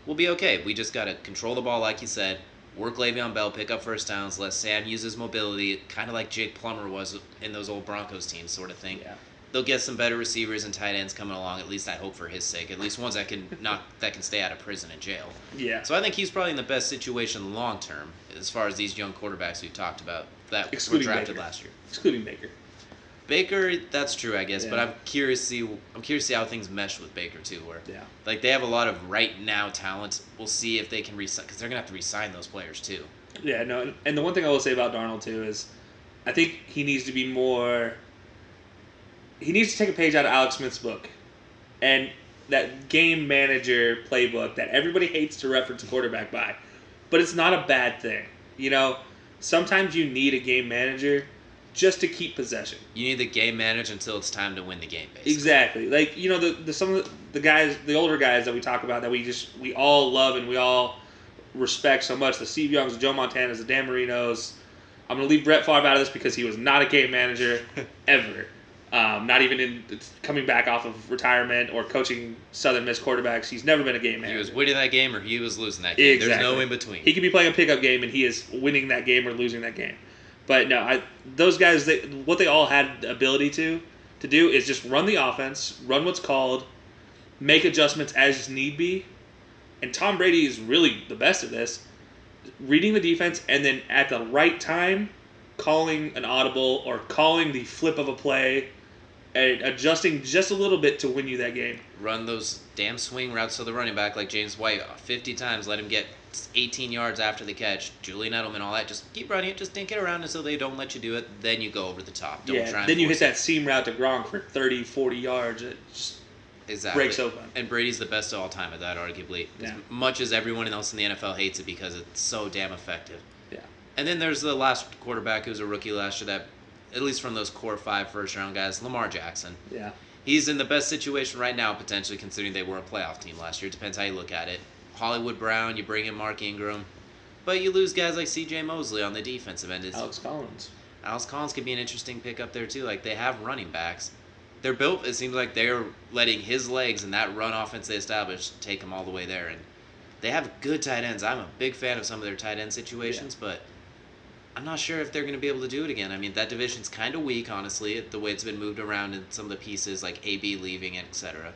We'll be okay. We just gotta control the ball, like you said. Work Le'Veon Bell, pick up first downs, let Sam use his mobility, kind of like Jake Plummer was in those old Broncos teams sort of thing. Yeah. They'll get some better receivers and tight ends coming along, at least I hope for his sake. At least ones that can stay out of prison and jail. Yeah. So I think he's probably in the best situation long term as far as these young quarterbacks we've talked about that were drafted last year. Excluding Baker. Baker, that's true, I guess, Yeah. but I'm curious to see how things mesh with Baker too. Where like they have a lot of right now talent. We'll see if they can resign because they're gonna have to resign those players too. Yeah, no, and the one thing I will say about Darnold too is, I think he needs to be more. He needs to take a page out of Alex Smith's book, and that game manager playbook that everybody hates to reference a quarterback by, but it's not a bad thing. Sometimes you need a game manager just to keep possession. You need the game manager until it's time to win the game. Basically. Exactly. Like some of the guys, the older guys that we talk about that we all love and we all respect so much. The Steve Youngs, the Joe Montanas, the Dan Marinos. I'm going to leave Brett Favre out of this because he was not a game manager ever. Not even in coming back off of retirement or coaching Southern Miss quarterbacks. He's never been a game manager. He was winning that game or he was losing that game. Exactly. There's no in between. He could be playing a pickup game and he is winning that game or losing that game. But no, those guys, what they all had the ability to do is just run the offense, run what's called, make adjustments as need be. And Tom Brady is really the best at this, reading the defense and then at the right time, calling an audible or calling the flip of a play and adjusting just a little bit to win you that game. Run those damn swing routes to the running back like James White 50 times, let him get 18 yards after the catch, Julian Edelman, all that. Just keep running it, just dink it around until they don't let you do it. Then you go over the top. Don't try and then you hit force it. that seam route to Gronk for 30, 40 yards. Exactly. breaks open. And Brady's the best of all time at that, arguably. As much as everyone else in the NFL hates it because it's so damn effective. Yeah. And then there's the last quarterback who was a rookie last year that, at least from those core 5 first-round guys, Lamar Jackson. Yeah. He's in the best situation right now, potentially, considering they were a playoff team last year. Depends how you look at it. Hollywood Brown, you bring in Mark Ingram. But you lose guys like C.J. Mosley on the defensive end. Alex Collins. Alex Collins could be an interesting pick up there, too. Like, they have running backs. They're built, it seems like they're letting his legs and that run offense they established take them all the way there. And they have good tight ends. I'm a big fan of some of their tight end situations, but I'm not sure if they're going to be able to do it again. I mean, that division's kind of weak, honestly, the way it's been moved around in some of the pieces, like AB leaving, etc.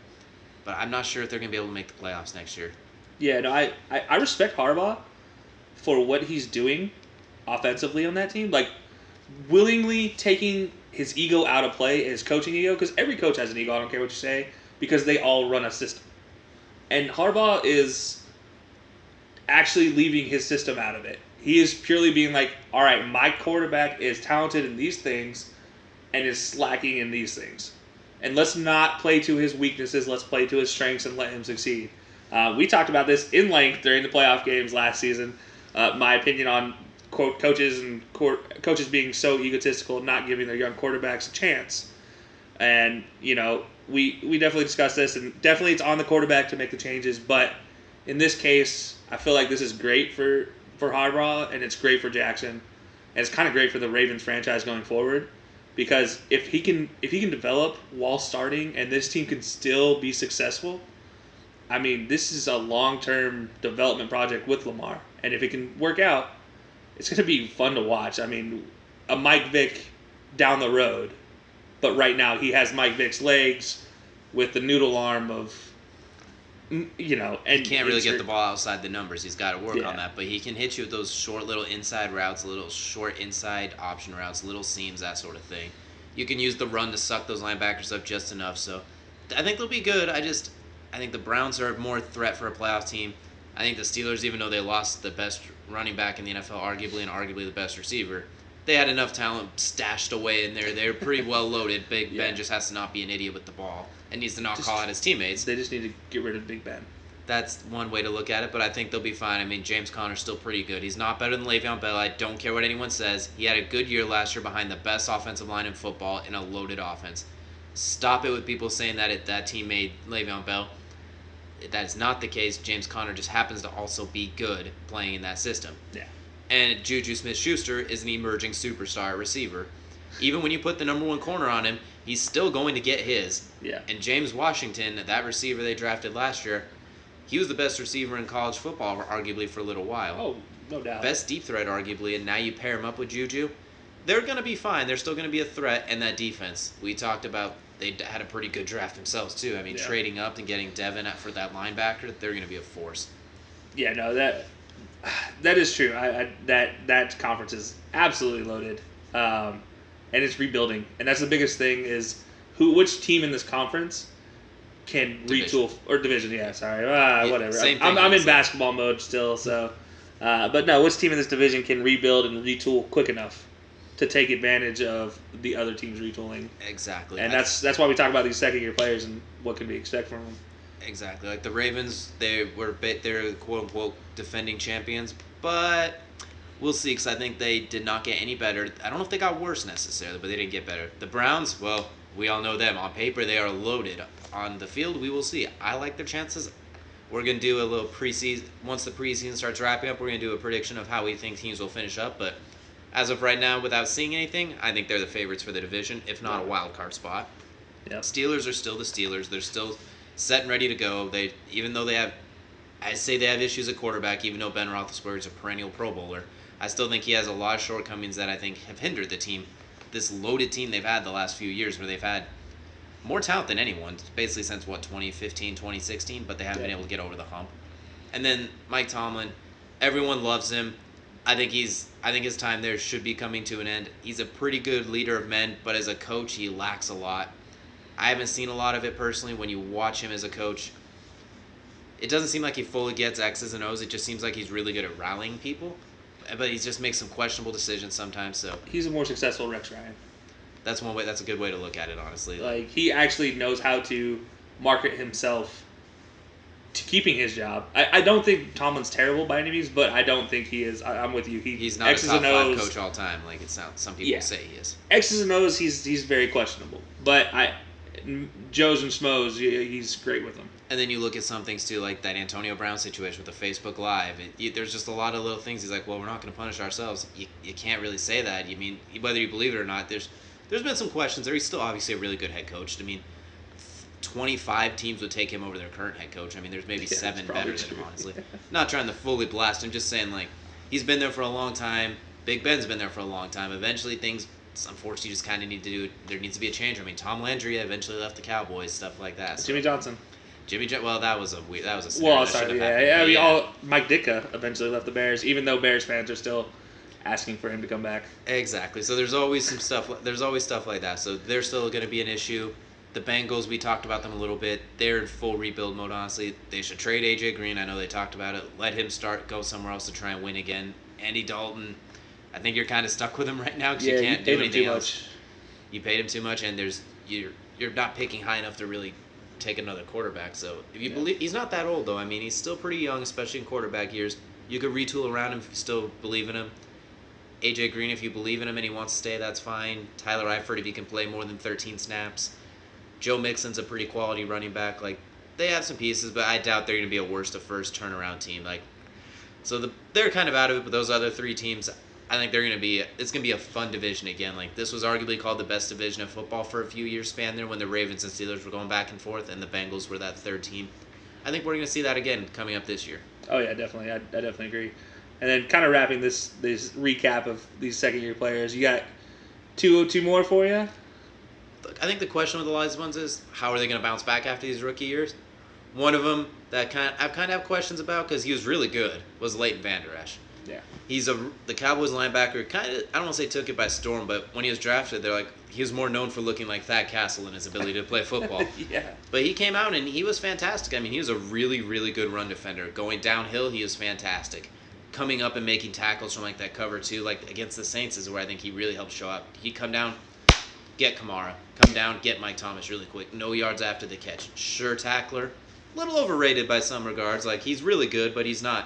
But I'm not sure if they're going to be able to make the playoffs next year. Yeah, no, I respect Harbaugh for what he's doing offensively on that team. Like, willingly taking his ego out of play, his coaching ego, because every coach has an ego, I don't care what you say, because they all run a system. And Harbaugh is actually leaving his system out of it. He is purely being like, all right, my quarterback is talented in these things and is slacking in these things. And let's not play to his weaknesses. Let's play to his strengths and let him succeed. We talked about this in length during the playoff games last season. My opinion on quote coaches being so egotistical, not giving their young quarterbacks a chance. And, you know, we definitely discussed this, and definitely it's on the quarterback to make the changes. But in this case, I feel like this is great for Harbaugh, and it's great for Jackson, and it's kind of great for the Ravens franchise going forward, because if he can develop while starting, and this team can still be successful, I mean, this is a long-term development project with Lamar, and if it can work out, it's going to be fun to watch. I mean, a Mike Vick down the road, but right now he has Mike Vick's legs with the noodle arm of, you know, and he can't really get the ball outside the numbers. He's got to work on that, but he can hit you with those short little inside routes, little short inside option routes, little seams, that sort of thing. You can use the run to suck those linebackers up just enough. So I think they'll be good. I think the Browns are more threat for a playoff team. I think the Steelers, even though they lost the best running back in the NFL, arguably, and arguably the best receiver, they had enough talent stashed away in there. They're pretty well loaded. Big Ben just has to not be an idiot with the ball and needs to not call out his teammates. They just need to get rid of Big Ben. That's one way to look at it, but I think they'll be fine. I mean, James Conner's still pretty good. He's not better than Le'Veon Bell. I don't care what anyone says. He had a good year last year behind the best offensive line in football in a loaded offense. Stop it with people saying that team made Le'Veon Bell. That is not the case. James Conner just happens to also be good playing in that system. Yeah. And Juju Smith-Schuster is an emerging superstar receiver. Even when you put the number 1 corner on him, he's still going to get his. Yeah. And James Washington, that receiver they drafted last year, he was the best receiver in college football, arguably, for a little while. Oh, no doubt. Best deep threat, arguably, and now you pair him up with Juju. They're going to be fine. They're still going to be a threat, and that defense. We talked about they had a pretty good draft themselves, too. I mean, trading up and getting Devin for that linebacker, they're going to be a force. Yeah, no, that is true. That conference is absolutely loaded, and it's rebuilding. And that's the biggest thing is which team in this conference can retool or division. Yeah, sorry, whatever. I'm in basketball mode still, so. But no, which team in this division can rebuild and retool quick enough to take advantage of the other team's retooling? Exactly. And that's why we talk about these second-year players and what can we expect from them. Exactly. Like the Ravens, they're quote-unquote defending champions, but we'll see, because I think they did not get any better. I don't know if they got worse necessarily, but they didn't get better. The Browns, well, we all know them. On paper, they are loaded. On the field, we will see. I like their chances. We're going to do a little preseason. Once the preseason starts wrapping up, we're going to do a prediction of how we think teams will finish up, but as of right now, without seeing anything, I think they're the favorites for the division, if not a wild card spot. Yep. Steelers are still the Steelers. They're still set and ready to go. Even though they have issues at quarterback, even though Ben Roethlisberger is a perennial Pro Bowler, I still think he has a lot of shortcomings that I think have hindered the team. This loaded team they've had the last few years, where they've had more talent than anyone, basically since 2015, 2016, but they haven't been able to get over the hump. And then Mike Tomlin, everyone loves him. I think his time there should be coming to an end. He's a pretty good leader of men, but as a coach, he lacks a lot. I haven't seen a lot of it personally. When you watch him as a coach, it doesn't seem like he fully gets X's and O's. It just seems like he's really good at rallying people, but he just makes some questionable decisions sometimes. So he's a more successful Rex Ryan. That's one way. That's a good way to look at it, honestly. Like, he actually knows how to market himself to keeping his job. I don't think Tomlin's terrible by any means, but I don't think he is. I'm with you. He's not X's a top and five O's, coach all time, like it sounds. Some people say he is. X's and O's, he's very questionable. But Joe's and Schmoes, he's great with them. And then you look at some things too, like that Antonio Brown situation with the Facebook Live. There's just a lot of little things. He's like, well, we're not going to punish ourselves. You can't really say that. You mean whether you believe it or not? There's been some questions there. He's still obviously a really good head coach. I mean, 25 teams would take him over their current head coach. I mean, there's maybe 7 better than him, honestly. Not trying to fully blast him, just saying, like, he's been there for a long time. Big Ben's been there for a long time. Eventually, things, unfortunately, just kind of need to do. There needs to be a change. I mean, Tom Landry eventually left the Cowboys, stuff like that. So. Jimmy Johnson. Well, that was a scenario. Well, sorry, Mike Ditka eventually left the Bears, even though Bears fans are still asking for him to come back. Exactly. So there's always some stuff. There's always stuff like that. So they're still going to be an issue. The Bengals, we talked about them a little bit. They're in full rebuild mode, honestly. They should trade A.J. Green. I know they talked about it. Let him go somewhere else to try and win again. Andy Dalton, I think you're kind of stuck with him right now because you can't do anything else. You paid him too much, and you're not picking high enough to really take another quarterback. So if you believe, he's not that old, though. I mean, he's still pretty young, especially in quarterback years. You could retool around him if you still believe in him. A.J. Green, if you believe in him and he wants to stay, that's fine. Tyler Eifert, if he can play more than 13 snaps. Joe Mixon's a pretty quality running back. Like, they have some pieces, but I doubt they're going to be a worst to first turnaround team. Like, so they're kind of out of it, but those other 3 teams, I think they're going to be. It's going to be a fun division again. Like, this was arguably called the best division of football for a few years span there when the Ravens and Steelers were going back and forth, and the Bengals were that 3rd team. I think we're going to see that again coming up this year. Oh yeah, definitely. I definitely agree. And then kind of wrapping this recap of these second-year players, you got two more for you? I think the question with the last ones is, how are they going to bounce back after these rookie years? One of them that I kind of have questions about because he was really good was Leighton Vander Esch. Yeah. He's the Cowboys linebacker. Kind of, I don't want to say took it by storm, but when he was drafted, they're like he was more known for looking like Thad Castle and his ability to play football. Yeah. But he came out and he was fantastic. I mean, he was a really, really good run defender. Going downhill, he was fantastic. Coming up and making tackles from like that cover 2, like against the Saints, is where I think he really helped show up. He'd come down, get Kamara. Come down, get Mike Thomas really quick. No yards after the catch. Sure tackler. A little overrated by some regards. Like, he's really good, but he's not.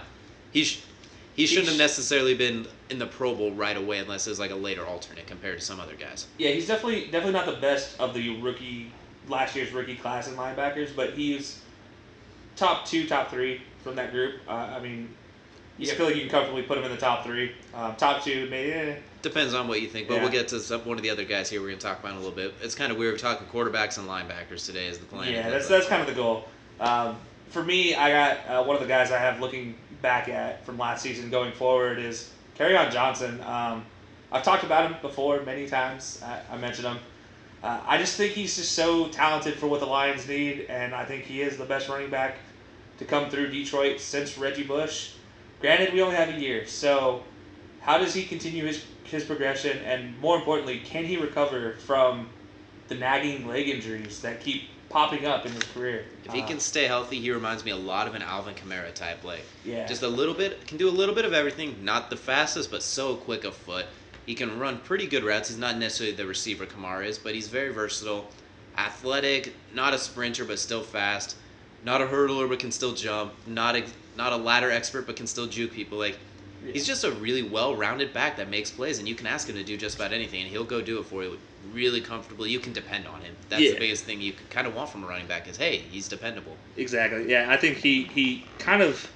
He shouldn't have necessarily been in the Pro Bowl right away unless it was like a later alternate compared to some other guys. Yeah, he's definitely not the best of the last year's rookie class in linebackers, but he's top 2, top 3 from that group. I mean, I feel like you can comfortably put him in the top 3. Top 2, maybe. Depends on what you think, but we'll get to one of the other guys here we're going to talk about in a little bit. It's kind of weird. We're talking quarterbacks and linebackers today is the plan. Yeah, that's kind of the goal. For me, I got one of the guys I have looking back at from last season going forward is Kerryon Johnson. I've talked about him before many times. I mentioned him. I just think he's just so talented for what the Lions need, and I think he is the best running back to come through Detroit since Reggie Bush. Granted, we only have a year, so how does he continue his progression, and more importantly, can he recover from the nagging leg injuries that keep popping up in his career? If he can stay healthy, he reminds me a lot of an Alvin Kamara type. Like, yeah. Just a little bit, can do a little bit of everything. Not the fastest, but so quick of foot. He can run pretty good routes. He's not necessarily the receiver Kamara is, but he's very versatile, athletic, not a sprinter, but still fast. Not a hurdler, but can still jump. Not a ladder expert, but can still juke people. Like, he's just a really well-rounded back that makes plays, and you can ask him to do just about anything, and he'll go do it for you really comfortably. You can depend on him. That's the biggest thing you kind of want from a running back is, hey, he's dependable. Exactly. Yeah, I think he's one of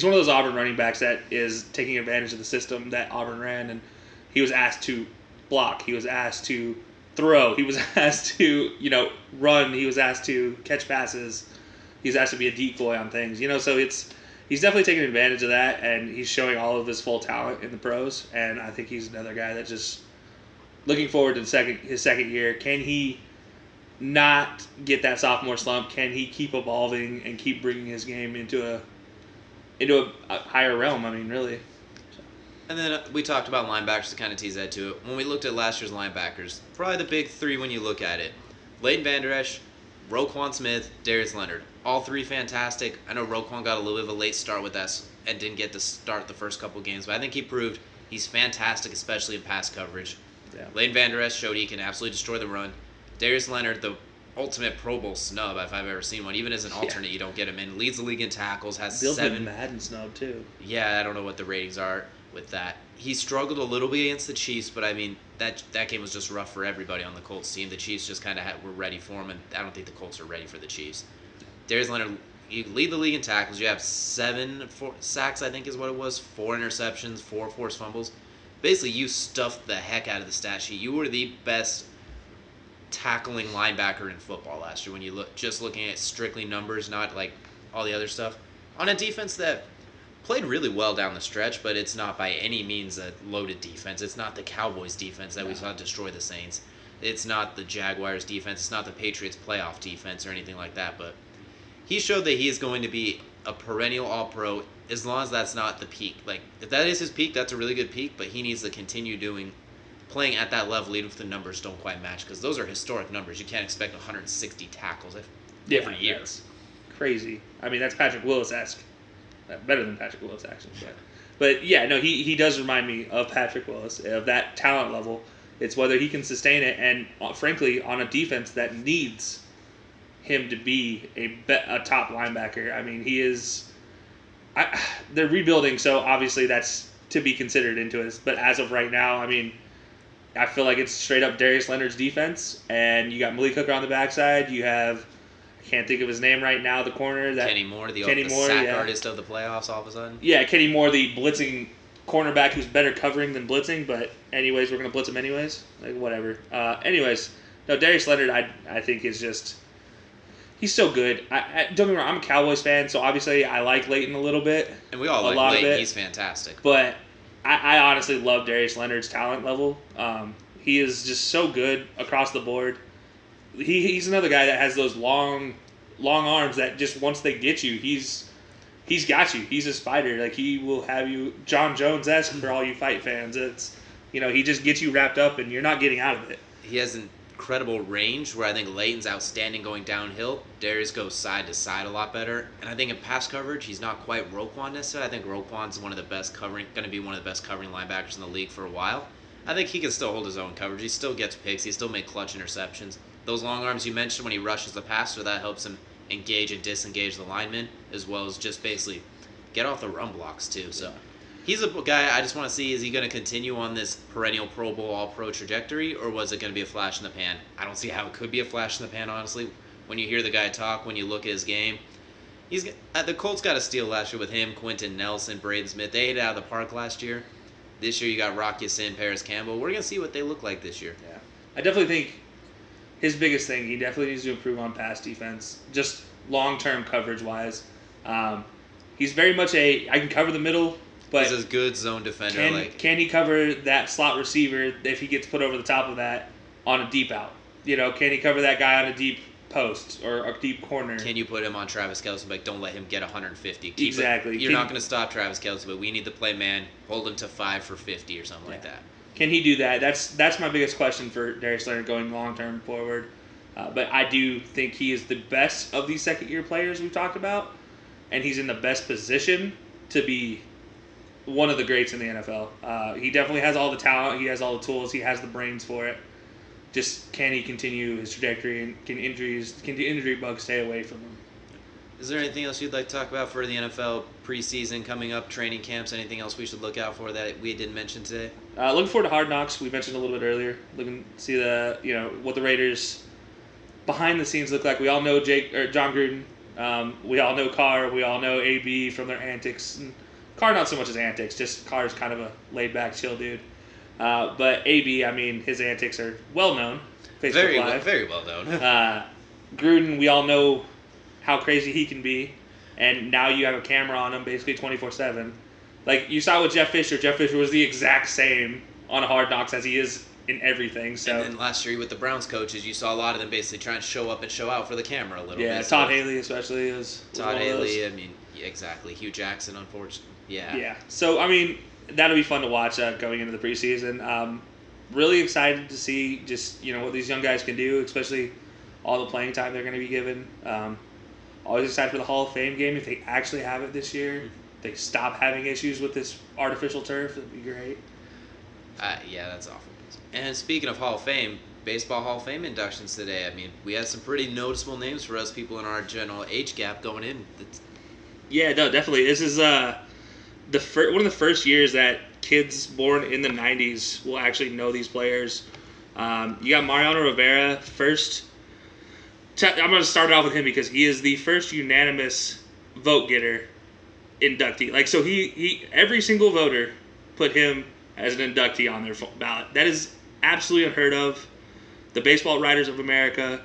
those Auburn running backs that is taking advantage of the system that Auburn ran, and he was asked to block. He was asked to throw. He was asked to, run. He was asked to catch passes. He was asked to be a decoy on things. So he's definitely taking advantage of that, and he's showing all of his full talent in the pros. And I think he's another guy that just looking forward to his second year. Can he not get that sophomore slump? Can he keep evolving and keep bringing his game into a higher realm? I mean, really. And then we talked about linebackers to kind of tease that to it. When we looked at last year's linebackers, probably the big 3 when you look at it: Leighton Vander Esch, Roquan Smith, Darius Leonard. All 3 fantastic. I know Roquan got a little bit of a late start with us and didn't get to start the first couple games, but I think he proved he's fantastic, especially in pass coverage. Yeah. Leighton Vander Esch showed he can absolutely destroy the run. Darius Leonard, the ultimate Pro Bowl snub if I've ever seen one. Even as an alternate, you don't get him in. Leads the league in tackles, has Bill's been 7. Madden snub too. Yeah, I don't know what the ratings are with that. He struggled a little bit against the Chiefs, but I mean that game was just rough for everybody on the Colts team. The Chiefs just kind of were ready for him, and I don't think the Colts are ready for the Chiefs. Darius Leonard, you lead the league in tackles. You have 7 sacks, I think is what it was, 4 interceptions, 4 forced fumbles. Basically, you stuffed the heck out of the stat sheet. You were the best tackling linebacker in football last year when you looking at strictly numbers, not like all the other stuff. On a defense that played really well down the stretch, but it's not by any means a loaded defense. It's not the Cowboys defense that we saw destroy the Saints. It's not the Jaguars defense. It's not the Patriots playoff defense or anything like that. But he showed that he is going to be a perennial All-Pro as long as that's not the peak. Like, if that is his peak, that's a really good peak, but he needs to continue playing at that level even if the numbers don't quite match, because those are historic numbers. You can't expect 160 tackles every year. That's crazy. I mean, that's Patrick Willis-esque. Better than Patrick Willis, actually. But yeah, no, he does remind me of Patrick Willis, of that talent level. It's whether he can sustain it, and frankly, on a defense that needs him to be a top linebacker. I mean, he is. They're rebuilding, so obviously that's to be considered into it. But as of right now, I mean, I feel like it's straight up Darius Leonard's defense, and you got Malik Hooker on the backside. You have, I can't think of his name right now, the corner. Kenny Moore, the sack artist of the playoffs all of a sudden. Yeah, Kenny Moore, the blitzing cornerback who's better covering than blitzing, but anyways, we're going to blitz him anyways. Like, whatever. Anyways, no, Darius Leonard, I think is just, he's so good. Don't get me wrong, I'm a Cowboys fan, so obviously I like Leighton a little bit. And we all like Leighton. He's fantastic. But I honestly love Darius Leonard's talent level. He is just so good across the board. He's another guy that has those long arms that just once they get you, he's got you. He's a spider. Like, he will have you John Jones-esque for all you fight fans. It's, he just gets you wrapped up and you're not getting out of it. He has incredible range where I think Leighton's outstanding going downhill. Darius goes side to side a lot better. And I think in pass coverage, he's not quite Roquan necessarily. I think Roquan's going to be one of the best covering linebackers in the league for a while. I think he can still hold his own coverage. He still gets picks. He still makes clutch interceptions. Those long arms you mentioned when he rushes the passer, that helps him engage and disengage the linemen, as well as just basically get off the run blocks too. So he's a guy I just want to see, is he going to continue on this perennial Pro Bowl All-Pro trajectory, or was it going to be a flash in the pan? I don't see how it could be a flash in the pan, honestly. When you hear the guy talk, when you look at his game, the Colts got a steal last year with him, Quentin Nelson, Braden Smith. They hit it out of the park last year. This year you got Rocky Sin, Paris Campbell. We're going to see what they look like this year. Yeah, I definitely think his biggest thing, he definitely needs to improve on pass defense, just long-term coverage-wise. He's very much I can cover the middle, but he's a good zone defender. Can he cover that slot receiver if he gets put over the top of that on a deep out? Can he cover that guy on a deep post or a deep corner? Can you put him on Travis Kelce? Like, don't let him get 150. Exactly. You're not going to stop Travis Kelce, but we need to play man, hold him to 5 for 50 or something like that. Can he do that? That's my biggest question for Darius Leonard going long-term forward. But I do think he is the best of these second-year players we've talked about, and he's in the best position to be one of the greats in the NFL. He definitely has all the talent. He has all the tools. He has the brains for it. Just can he continue his trajectory, and can the injury bugs stay away from him? Is there anything else you'd like to talk about for the NFL preseason coming up, training camps, anything else we should look out for that we didn't mention today? Looking forward to Hard Knocks. We mentioned a little bit earlier. Looking to see what the Raiders behind the scenes look like. We all know John Gruden. We all know Carr. We all know AB from their antics. And Carr, not so much as antics. Just Carr's kind of a laid-back, chill dude. But AB, I mean, his antics are well known. Very well known. Gruden, we all know how crazy he can be, and now you have a camera on him basically 24/7. Like you saw with Jeff Fisher. Jeff Fisher was the exact same on Hard Knocks as he is in everything. So. And then last year with the Browns coaches, you saw a lot of them basically trying to show up and show out for the camera a little bit. Yeah, Todd Haley especially was Todd Haley. I mean, yeah, exactly. Hugh Jackson, unfortunately. Yeah. Yeah. So I mean, that'll be fun to watch going into the preseason. Really excited to see just what these young guys can do, especially all the playing time they're going to be given. Always excited for the Hall of Fame game if they actually have it this year. They stop having issues with this artificial turf. That'd be great. Yeah, that's awful. And speaking of Hall of Fame, Baseball Hall of Fame inductions today. I mean, we had some pretty noticeable names for us people in our general age gap going in. Yeah, no, definitely. This is one of the first years that kids born in the '90s will actually know these players. You got Mariano Rivera first. I'm going to start off with him because he is the first unanimous vote getter inductee. Like, so he every single voter put him as an inductee on their ballot. That is absolutely unheard of. The Baseball Writers of America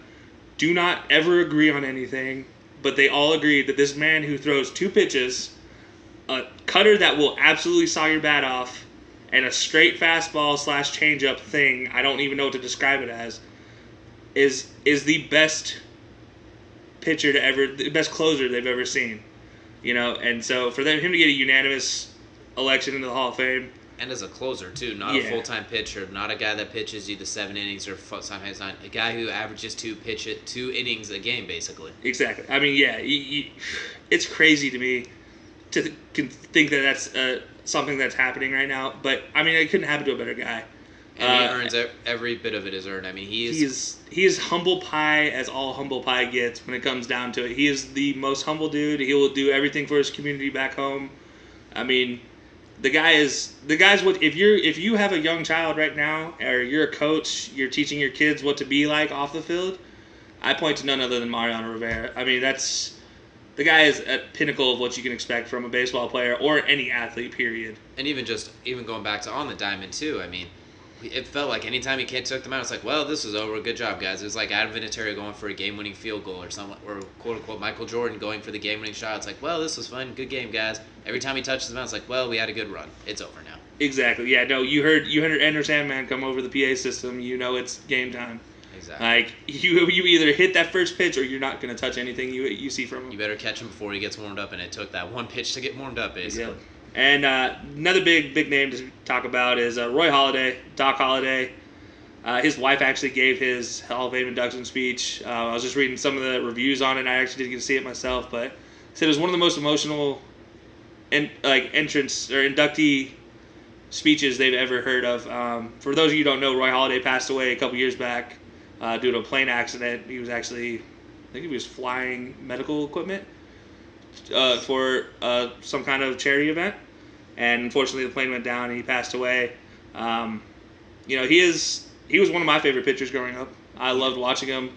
do not ever agree on anything, but they all agreed that this man who throws 2 pitches, a cutter that will absolutely saw your bat off, and a straight fastball / changeup thing, I don't even know what to describe it as, is the best pitcher the best closer they've ever seen. And so for him to get a unanimous election into the Hall of Fame. And as a closer, too. Not a full-time pitcher. Not a guy that pitches you the 7 innings or sometimes 9. A guy who averages 2 innings a game, basically. Exactly. I mean, yeah. It's crazy to me to think that that's something that's happening right now. But, I mean, it couldn't happen to a better guy. And he earns every bit of it is earned. I mean, he is humble pie as all humble pie gets when it comes down to it. He is the most humble dude. He will do everything for his community back home. I mean, the guy's what if you have a young child right now, or you're a coach, you're teaching your kids what to be like off the field, I point to none other than Mariano Rivera. I mean, the guy is at pinnacle of what you can expect from a baseball player or any athlete, period. And even going back to on the diamond too. I mean, it felt like anytime he took them out, it's like, well, this is over. Good job, guys. It was like Adam Vinatieri going for a game-winning field goal or quote-unquote Michael Jordan going for the game-winning shot. It's like, well, this was fun. Good game, guys. Every time he touches them out, it's like, well, we had a good run. It's over now. Exactly. Yeah, no, you heard Enter Sandman come over the PA system. You know it's game time. Exactly. Like, you either hit that first pitch or you're not going to touch anything you see from him. You better catch him before he gets warmed up, and it took that one pitch to get warmed up, basically. Yeah. And another big name to talk about is Roy Halladay, Doc Halladay. His wife actually gave his Hall of Fame induction speech. I was just reading some of the reviews on it, and I actually didn't get to see it myself, but said it was one of the most emotional entrance or inductee speeches they've ever heard of. For those of you who don't know, Roy Halladay passed away a couple years back due to a plane accident. He was actually, I think he was flying medical equipment for some kind of charity event, and unfortunately the plane went down and he passed away. He was one of my favorite pitchers growing up. I loved watching him.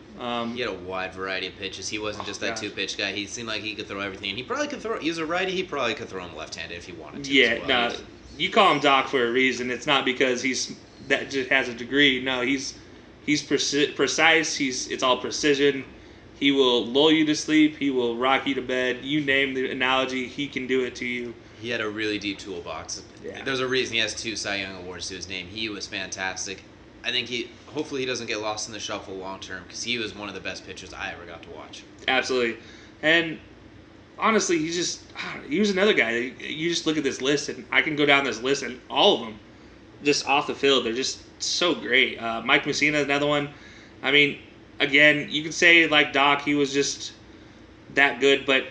He had a wide variety of pitches. He wasn't just that 2-pitch guy. He seemed like he could throw everything. And he probably could throw. He was a righty. He probably could throw him left-handed if he wanted to. Yeah, as well. no, you call him Doc for a reason. It's not because that just has a degree. No, he's precise. It's all precision. He will lull you to sleep. He will rock you to bed. You name the analogy, he can do it to you. He had a really deep toolbox. Yeah. There's a reason he has 2 Cy Young awards to his name. He was fantastic. I think hopefully he doesn't get lost in the shuffle long term because he was one of the best pitchers I ever got to watch. Absolutely. And honestly, he was another guy. You just look at this list, and I can go down this list, and all of them, just off the field, they're just so great. Mike Mussina is another one. I mean, again, you could say like Doc, he was just that good, but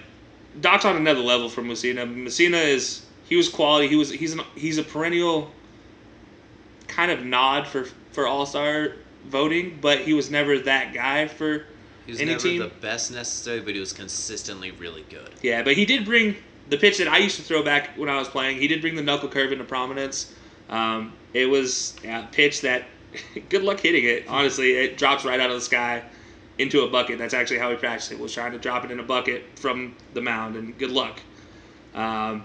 Doc's on another level from Mussina. Mussina he was quality. He's a perennial kind of nod for All-Star voting, but he was never that guy for He was any never team. the best necessarily, but he was consistently really good. Yeah, but he did bring the pitch that I used to throw back when I was playing. He did bring the knuckle curve into prominence. It was a pitch that, good luck hitting it. Honestly, it drops right out of the sky into a bucket. That's actually how he practiced it, was trying to drop it in a bucket from the mound, and good luck. Another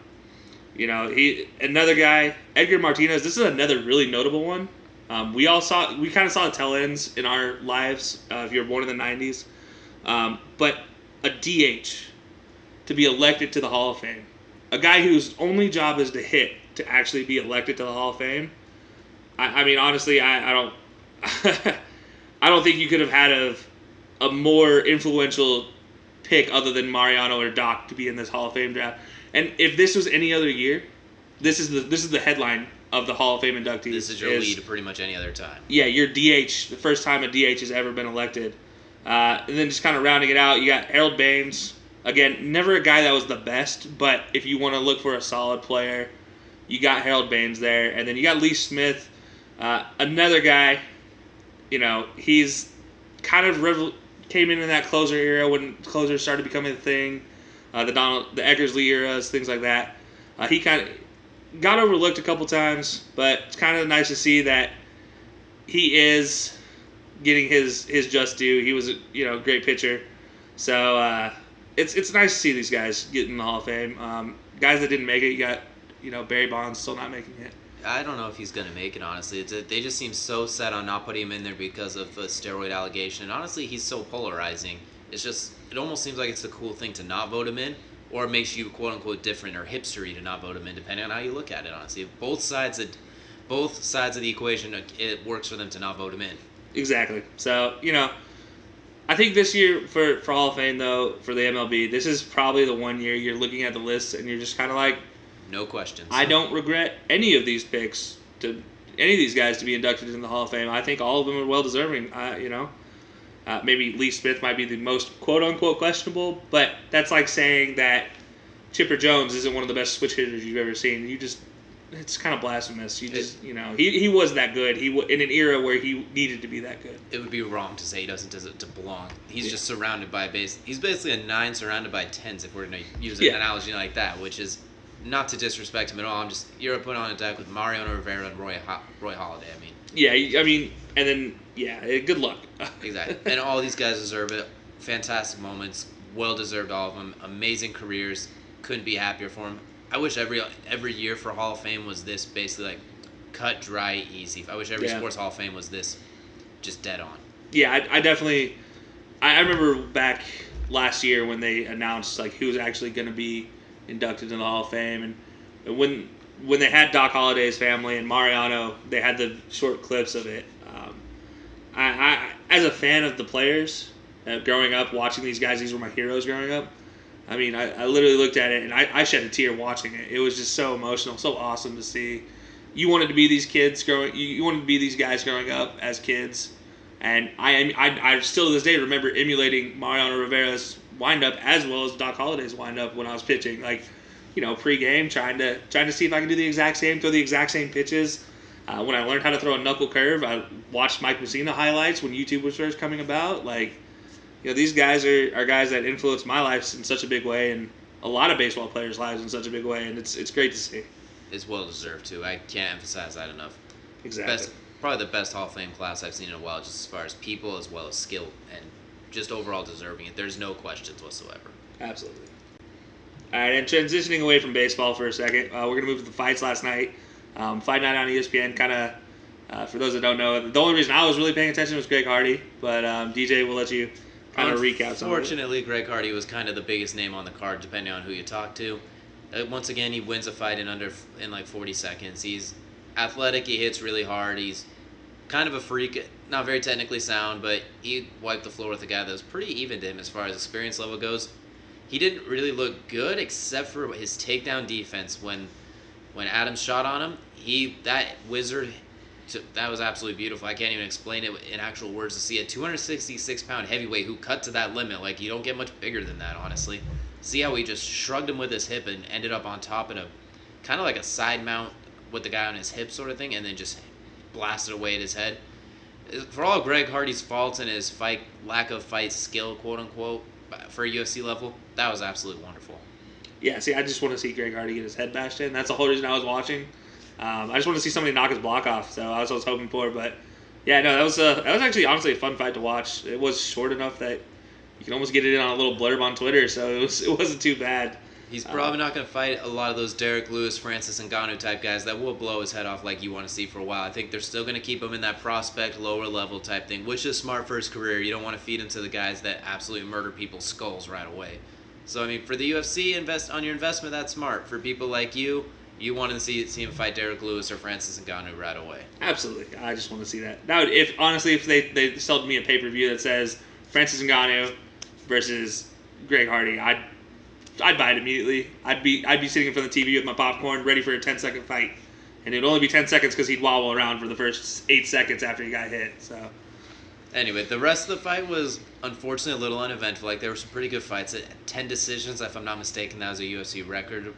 guy, Edgar Martinez. This is another really notable one. We kind of saw the tail ends in our lives if you were born in the 90s. But a DH to be elected to the Hall of Fame, a guy whose only job is to hit, to actually be elected to the Hall of Fame. I mean, honestly, I don't, I don't think you could have had a more influential pick other than Mariano or Doc to be in this Hall of Fame draft. And if this was any other year, this is the headline of the Hall of Fame inductees. This is your lead pretty much any other time. Yeah, your DH, the first time a DH has ever been elected. And then just kind of rounding it out, you got Harold Baines. Again, never a guy that was the best, but if you want to look for a solid player, you got Harold Baines there. And then you got Lee Smith, another guy he's kind of came in that closer era when closers started becoming a thing. The Eckersley eras, things like that. He kind of got overlooked a couple times, but it's kind of nice to see that he is getting his just due. He was a great pitcher, so it's nice to see these guys get in the Hall of Fame. Guys that didn't make it, you got Barry Bonds still not making it. I don't know if he's going to make it, honestly. They just seem so set on not putting him in there because of a steroid allegation. And honestly, he's so polarizing. It almost seems like it's a cool thing to not vote him in, or it makes you quote-unquote different or hipstery to not vote him in, depending on how you look at it, honestly. Both sides of the equation, it works for them to not vote him in. Exactly. So, I think this year for Hall of Fame, though, for the MLB, this is probably the one year you're looking at the list and you're just kind of like, no questions. I don't regret any of these picks any of these guys to be inducted in the Hall of Fame. I think all of them are well deserving. Maybe Lee Smith might be the most quote unquote questionable, but that's like saying that Chipper Jones isn't one of the best switch hitters you've ever seen. It's kind of blasphemous. He was that good. In an era where he needed to be that good. It would be wrong to say he doesn't belong. He's just surrounded by base. He's basically a 9 surrounded by 10s, if we're going to use an analogy like that, which is not to disrespect him at all. You're put on a deck with Mariano Rivera and Roy Halladay. And then good luck. Exactly, and all these guys deserve it. Fantastic moments, well deserved, all of them. Amazing careers. Couldn't be happier for them. I wish every year for Hall of Fame was this basically like cut, dry, easy. I wish every sports Hall of Fame was this, just dead on. Yeah, I definitely. I remember back last year when they announced like who's actually going to be inducted in the Hall of Fame, and when they had Doc Holliday's family and Mariano, they had the short clips of it. I as a fan of the players, growing up watching these guys, these were my heroes growing up. I literally looked at it and I shed a tear watching it. It was just so emotional, so awesome to see. You wanted to be these kids you wanted to be these guys growing up as kids, and I still to this day remember emulating Mariano Rivera's windup as well as Doc Holliday's windup when I was pitching. Pre-game, trying to see if I can do the exact same, throw the exact same pitches. When I learned how to throw a knuckle curve, I watched Mike Mussina highlights when YouTube was first coming about. These guys are guys that influenced my life in such a big way, and a lot of baseball players' lives in such a big way, and it's great to see. It's well deserved too. I can't emphasize that enough. Exactly. Probably the best Hall of Fame class I've seen in a while, just as far as people as well as skill and just overall deserving it. There's no questions whatsoever. Absolutely. All right, and transitioning away from baseball for a second, we're going to move to the fights last night. Fight night on ESPN, kind of, for those that don't know, the only reason I was really paying attention was Greg Hardy, but DJ will let you kind of recap some of it. Unfortunately, Greg Hardy was kind of the biggest name on the card, depending on who you talk to. Once again, he wins a fight in like 40 seconds. He's athletic, he hits really hard, he's kind of a freak, not very technically sound, but he wiped the floor with a guy that was pretty even to him as far as experience level goes. He didn't really look good except for his takedown defense. When Adams shot on him, that was absolutely beautiful. I can't even explain it in actual words. To see a 266-pound heavyweight who cut to that limit, like you don't get much bigger than that, honestly. See how he just shrugged him with his hip and ended up on top in a kind of like a side mount with the guy on his hip sort of thing, and then just blasted away at his head. For all Greg Hardy's faults and his lack of fight skill, quote unquote, for a UFC level, that was absolutely wonderful. Yeah, see, I just want to see Greg Hardy get his head bashed in. That's the whole reason I was watching. I just want to see somebody knock his block off. So that's what I was hoping for. But yeah, no, that was actually honestly a fun fight to watch. It was short enough that you can almost get it in on a little blurb on Twitter, so it wasn't too bad. He's probably not going to fight a lot of those Derek Lewis, Francis Ngannou type guys that will blow his head off like you want to see for a while. I think they're still going to keep him in that prospect, lower level type thing, which is smart for his career. You don't want to feed him to the guys that absolutely murder people's skulls right away. So, for the UFC, invest on your investment, that's smart. For people like you want to see him fight Derek Lewis or Francis Ngannou right away. Absolutely. I just want to see that. Now, if they sold me a pay-per-view that says Francis Ngannou versus Greg Hardy, I'd buy it immediately. I'd be sitting in front of the TV with my popcorn, ready for a 10-second fight, and it'd only be 10 seconds because he'd wobble around for the first 8 seconds after he got hit. So, anyway, the rest of the fight was unfortunately a little uneventful. There were some pretty good fights. 10 decisions, if I'm not mistaken, that was a UFC record.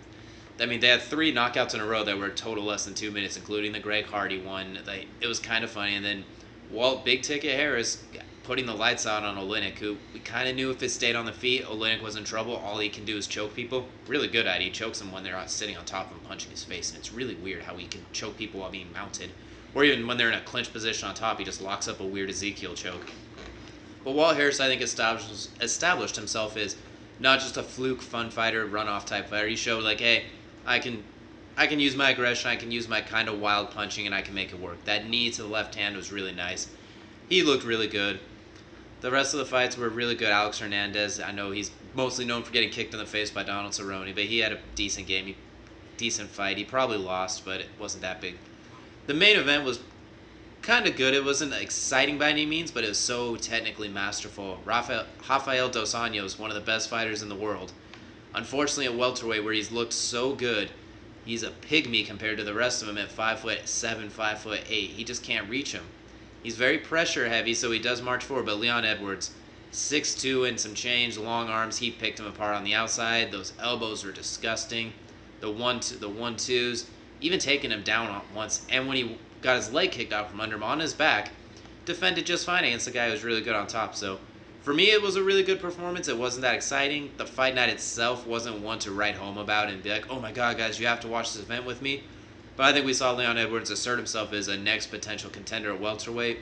They had 3 knockouts in a row that were total less than 2 minutes, including the Greg Hardy one. It was kind of funny, and then Walt Big Ticket Harris putting the lights out on Olynyk, who we kind of knew if it stayed on the feet, Olynyk was in trouble. All he can do is choke people. Really good at it. He chokes them when they're sitting on top of him, punching his face, and it's really weird how he can choke people while being mounted. Or even when they're in a clinch position on top, he just locks up a weird Ezekiel choke. But Walt Harris, I think, established himself as not just a fluke fun fighter, runoff type fighter. He showed like, hey, I can use my aggression, I can use my kind of wild punching, and I can make it work. That knee to the left hand was really nice. He looked really good. The rest of the fights were really good. Alex Hernandez, I know he's mostly known for getting kicked in the face by Donald Cerrone, but he had a decent game, decent fight. He probably lost, but it wasn't that big. The main event was kind of good. It wasn't exciting by any means, but it was so technically masterful. Rafael Dos Anjos, one of the best fighters in the world. Unfortunately, at welterweight, where he's looked so good, he's a pygmy compared to the rest of them at 5'7", 5'8". He just can't reach him. He's very pressure heavy, so he does march forward. But Leon Edwards, 6'2" and some change, long arms, he picked him apart on the outside. Those elbows were disgusting. The 1-2s, even taking him down once. And when he got his leg kicked out from under him on his back, defended just fine against a guy who was really good on top. So for me, it was a really good performance. It wasn't that exciting. The fight night itself wasn't one to write home about and be like, oh my God, guys, you have to watch this event with me. But I think we saw Leon Edwards assert himself as a next potential contender at welterweight.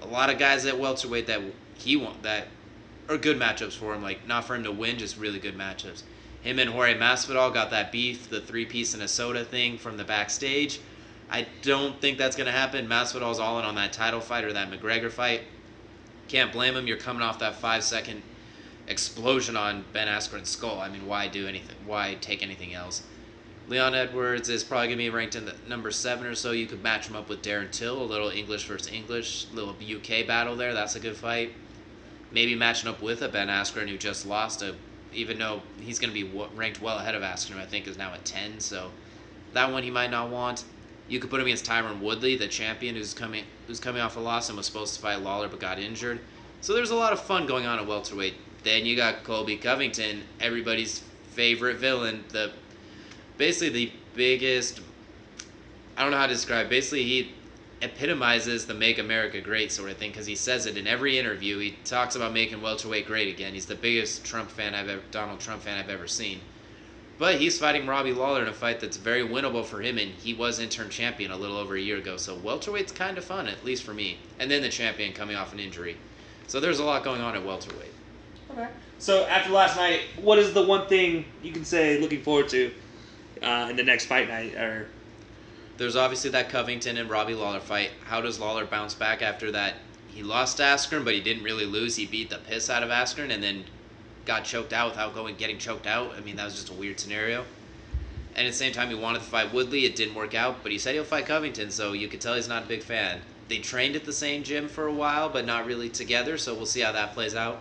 A lot of guys at welterweight that are good matchups for him. Like, not for him to win, just really good matchups. Him and Jorge Masvidal got that beef, the 3-piece and a soda thing from the backstage. I don't think that's going to happen. Masvidal's all in on that title fight or that McGregor fight. Can't blame him. You're coming off that 5-second explosion on Ben Askren's skull. I mean, why do anything? Why take anything else? Leon Edwards is probably going to be ranked in the number 7 or so. You could match him up with Darren Till, a little English versus English, little UK battle there. That's a good fight. Maybe matching up with a Ben Askren who just lost, even though he's going to be ranked well ahead of Askren, who I think is now at 10. So that one he might not want. You could put him against Tyron Woodley, the champion who's coming off a loss and was supposed to fight Lawler but got injured. So there's a lot of fun going on at welterweight. Then you got Colby Covington, everybody's favorite villain, basically the biggest, I don't know how to describe, basically he epitomizes the Make America Great sort of thing, because he says it in every interview. He talks about making welterweight great again. He's the biggest Donald Trump fan I've ever seen. But he's fighting Robbie Lawler in a fight that's very winnable for him, and he was interim champion a little over a year ago. So welterweight's kind of fun, at least for me. And then the champion coming off an injury. So there's a lot going on at welterweight. Okay. So after last night, what is the one thing you can say looking forward to in the next fight night? Or there's obviously that Covington and Robbie Lawler fight. How does Lawler bounce back after that? He lost to Askren, but he didn't really lose. He beat the piss out of Askren and then got choked out without getting choked out. I mean, that was just a weird scenario. And at the same time, he wanted to fight Woodley. It didn't work out, but he said he'll fight Covington, so you could tell he's not a big fan. They trained at the same gym for a while, but not really together, so we'll see how that plays out.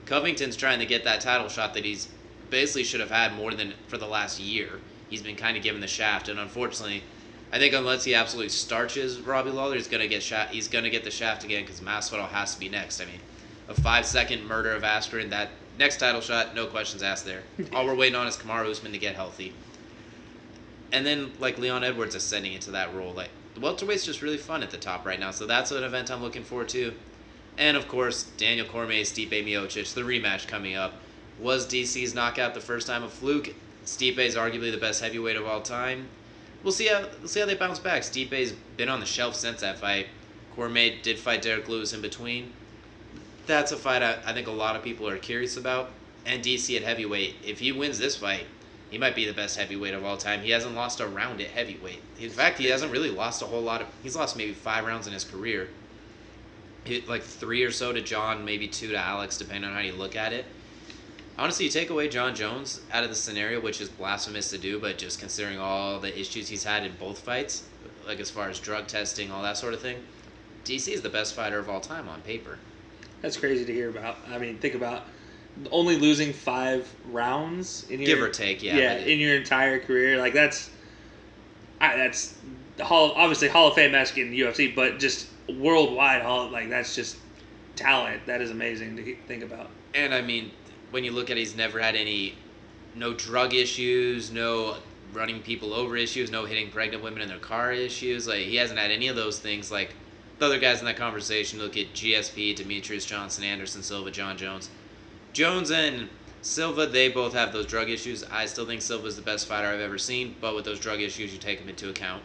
Covington's trying to get that title shot that he's basically should have had more than for the last year. He's been kind of given the shaft, and unfortunately, I think unless he absolutely starches Robbie Lawler, he's going to get the shaft again, because Masvidal has to be next. I mean, a 5-second murder of Askren, that next title shot, no questions asked there. All we're waiting on is Kamaru Usman to get healthy. And then, like, Leon Edwards ascending into that role. Like, the welterweight's just really fun at the top right now, so that's an event I'm looking forward to. And, of course, Daniel Cormier, Stipe Miocic, the rematch coming up. Was DC's knockout the first time a fluke? Stipe's arguably the best heavyweight of all time. We'll see how they bounce back. Stipe's been on the shelf since that fight. Cormier did fight Derek Lewis in between. That's a fight I think a lot of people are curious about. And DC at heavyweight, if he wins this fight, he might be the best heavyweight of all time. He hasn't lost a round at heavyweight. In fact, he hasn't really lost a whole lot. He's lost maybe 5 rounds in his career. Like 3 or so to John, maybe 2 to Alex, depending on how you look at it. Honestly, you take away John Jones out of the scenario, which is blasphemous to do, but just considering all the issues he's had in both fights, like as far as drug testing, all that sort of thing, DC is the best fighter of all time on paper. That's crazy to hear about. I mean, think about only losing 5 rounds in your, give or take, yeah. In your entire career. Like that's obviously Hall of Fame esque in UFC, but just worldwide, that's just talent. That is amazing to think about. And I mean, when you look at it, he's never had no drug issues, no running people over issues, no hitting pregnant women in their car issues. Like, he hasn't had any of those things. Like, the other guys in that conversation, look at GSP, Demetrius Johnson, Anderson Silva, John Jones. Jones and Silva, they both have those drug issues. I still think Silva's the best fighter I've ever seen, but with those drug issues, you take them into account.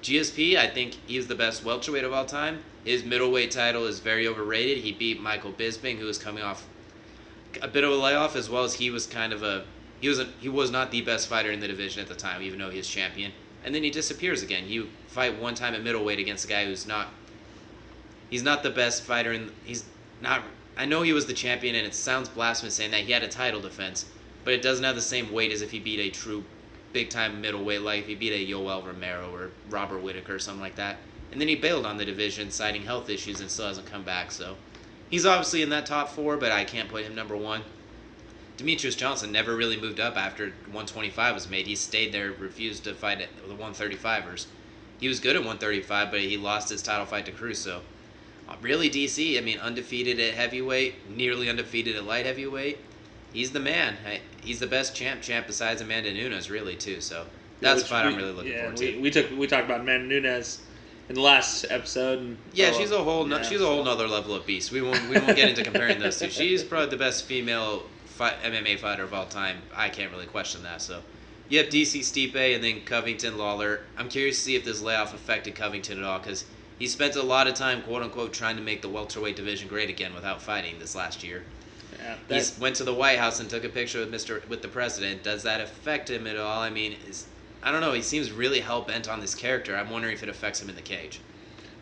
GSP, I think he's the best welterweight of all time. His middleweight title is very overrated. He beat Michael Bisping, who was coming off a bit of a layoff, as well as he was he was not the best fighter in the division at the time, even though he was champion. And then he disappears again. You fight one time at middleweight against a guy he's not the best fighter, and he's not. I know he was the champion, and it sounds blasphemous saying that he had a title defense, but it doesn't have the same weight as if he beat a true big-time middleweight, like if he beat a Yoel Romero or Robert Whittaker or something like that. And then he bailed on the division, citing health issues, and still hasn't come back. So he's obviously in that top 4, but I can't put him number 1. Demetrius Johnson never really moved up after 125 was made. He stayed there, refused to fight at the 135ers. He was good at 135, but he lost his title fight to Cruz. So really, DC, I mean, undefeated at heavyweight, nearly undefeated at light heavyweight. He's the man. He's the best champ besides Amanda Nunes, really, too. So that's a fight I'm really looking forward to. We talked about Amanda Nunes in the last episode. And, she's a whole nother level of beast. We won't get into comparing those two. She's probably the best female MMA fighter of all time. I can't really question that. So you have DC Stipe and then Covington Lawler. I'm curious to see if this layoff affected Covington at all, because he spent a lot of time, quote unquote, trying to make the welterweight division great again without fighting this last year. Yeah, he went to the White House and took a picture with the president. Does that affect him at all? I mean, I don't know. He seems really hell-bent on this character. I'm wondering if it affects him in the cage.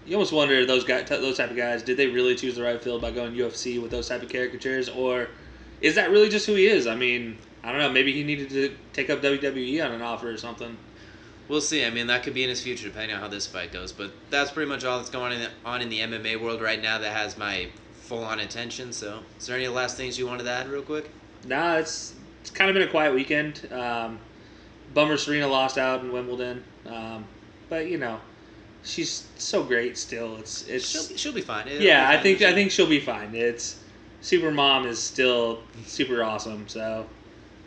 You almost wonder, those type of guys, did they really choose the right field by going UFC with those type of caricatures? Or is that really just who he is? I mean, I don't know. Maybe he needed to take up WWE on an offer or something. We'll see. I mean, that could be in his future, depending on how this fight goes. But that's pretty much all that's going on in the MMA world right now that has my full-on attention. So is there any last things you wanted to add real quick? Nah, it's kind of been a quiet weekend. Bummer Serena lost out in Wimbledon. But, you know, she's so great still. She'll be fine. I think she'll be fine. Super Mom is still super awesome. So,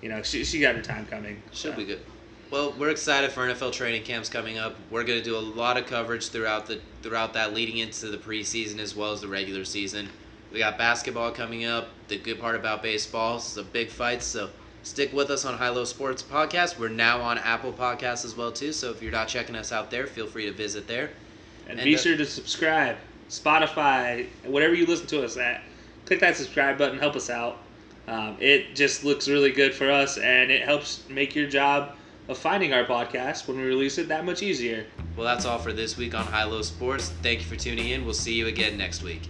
you know, she got her time coming. She'll be good. Well, we're excited for NFL training camps coming up. We're going to do a lot of coverage throughout that leading into the preseason as well as the regular season. We got basketball coming up. The good part about baseball is the big fights. So stick with us on LowSports Podcast. We're now on Apple Podcasts as well too. So if you're not checking us out there, feel free to visit there. And be sure to subscribe. Spotify, whatever you listen to us at, click that subscribe button. Help us out. It just looks really good for us, and it helps make your job of finding our podcast when we release it that much easier. Well, that's all for this week on LowSports. Thank you for tuning in. We'll see you again next week.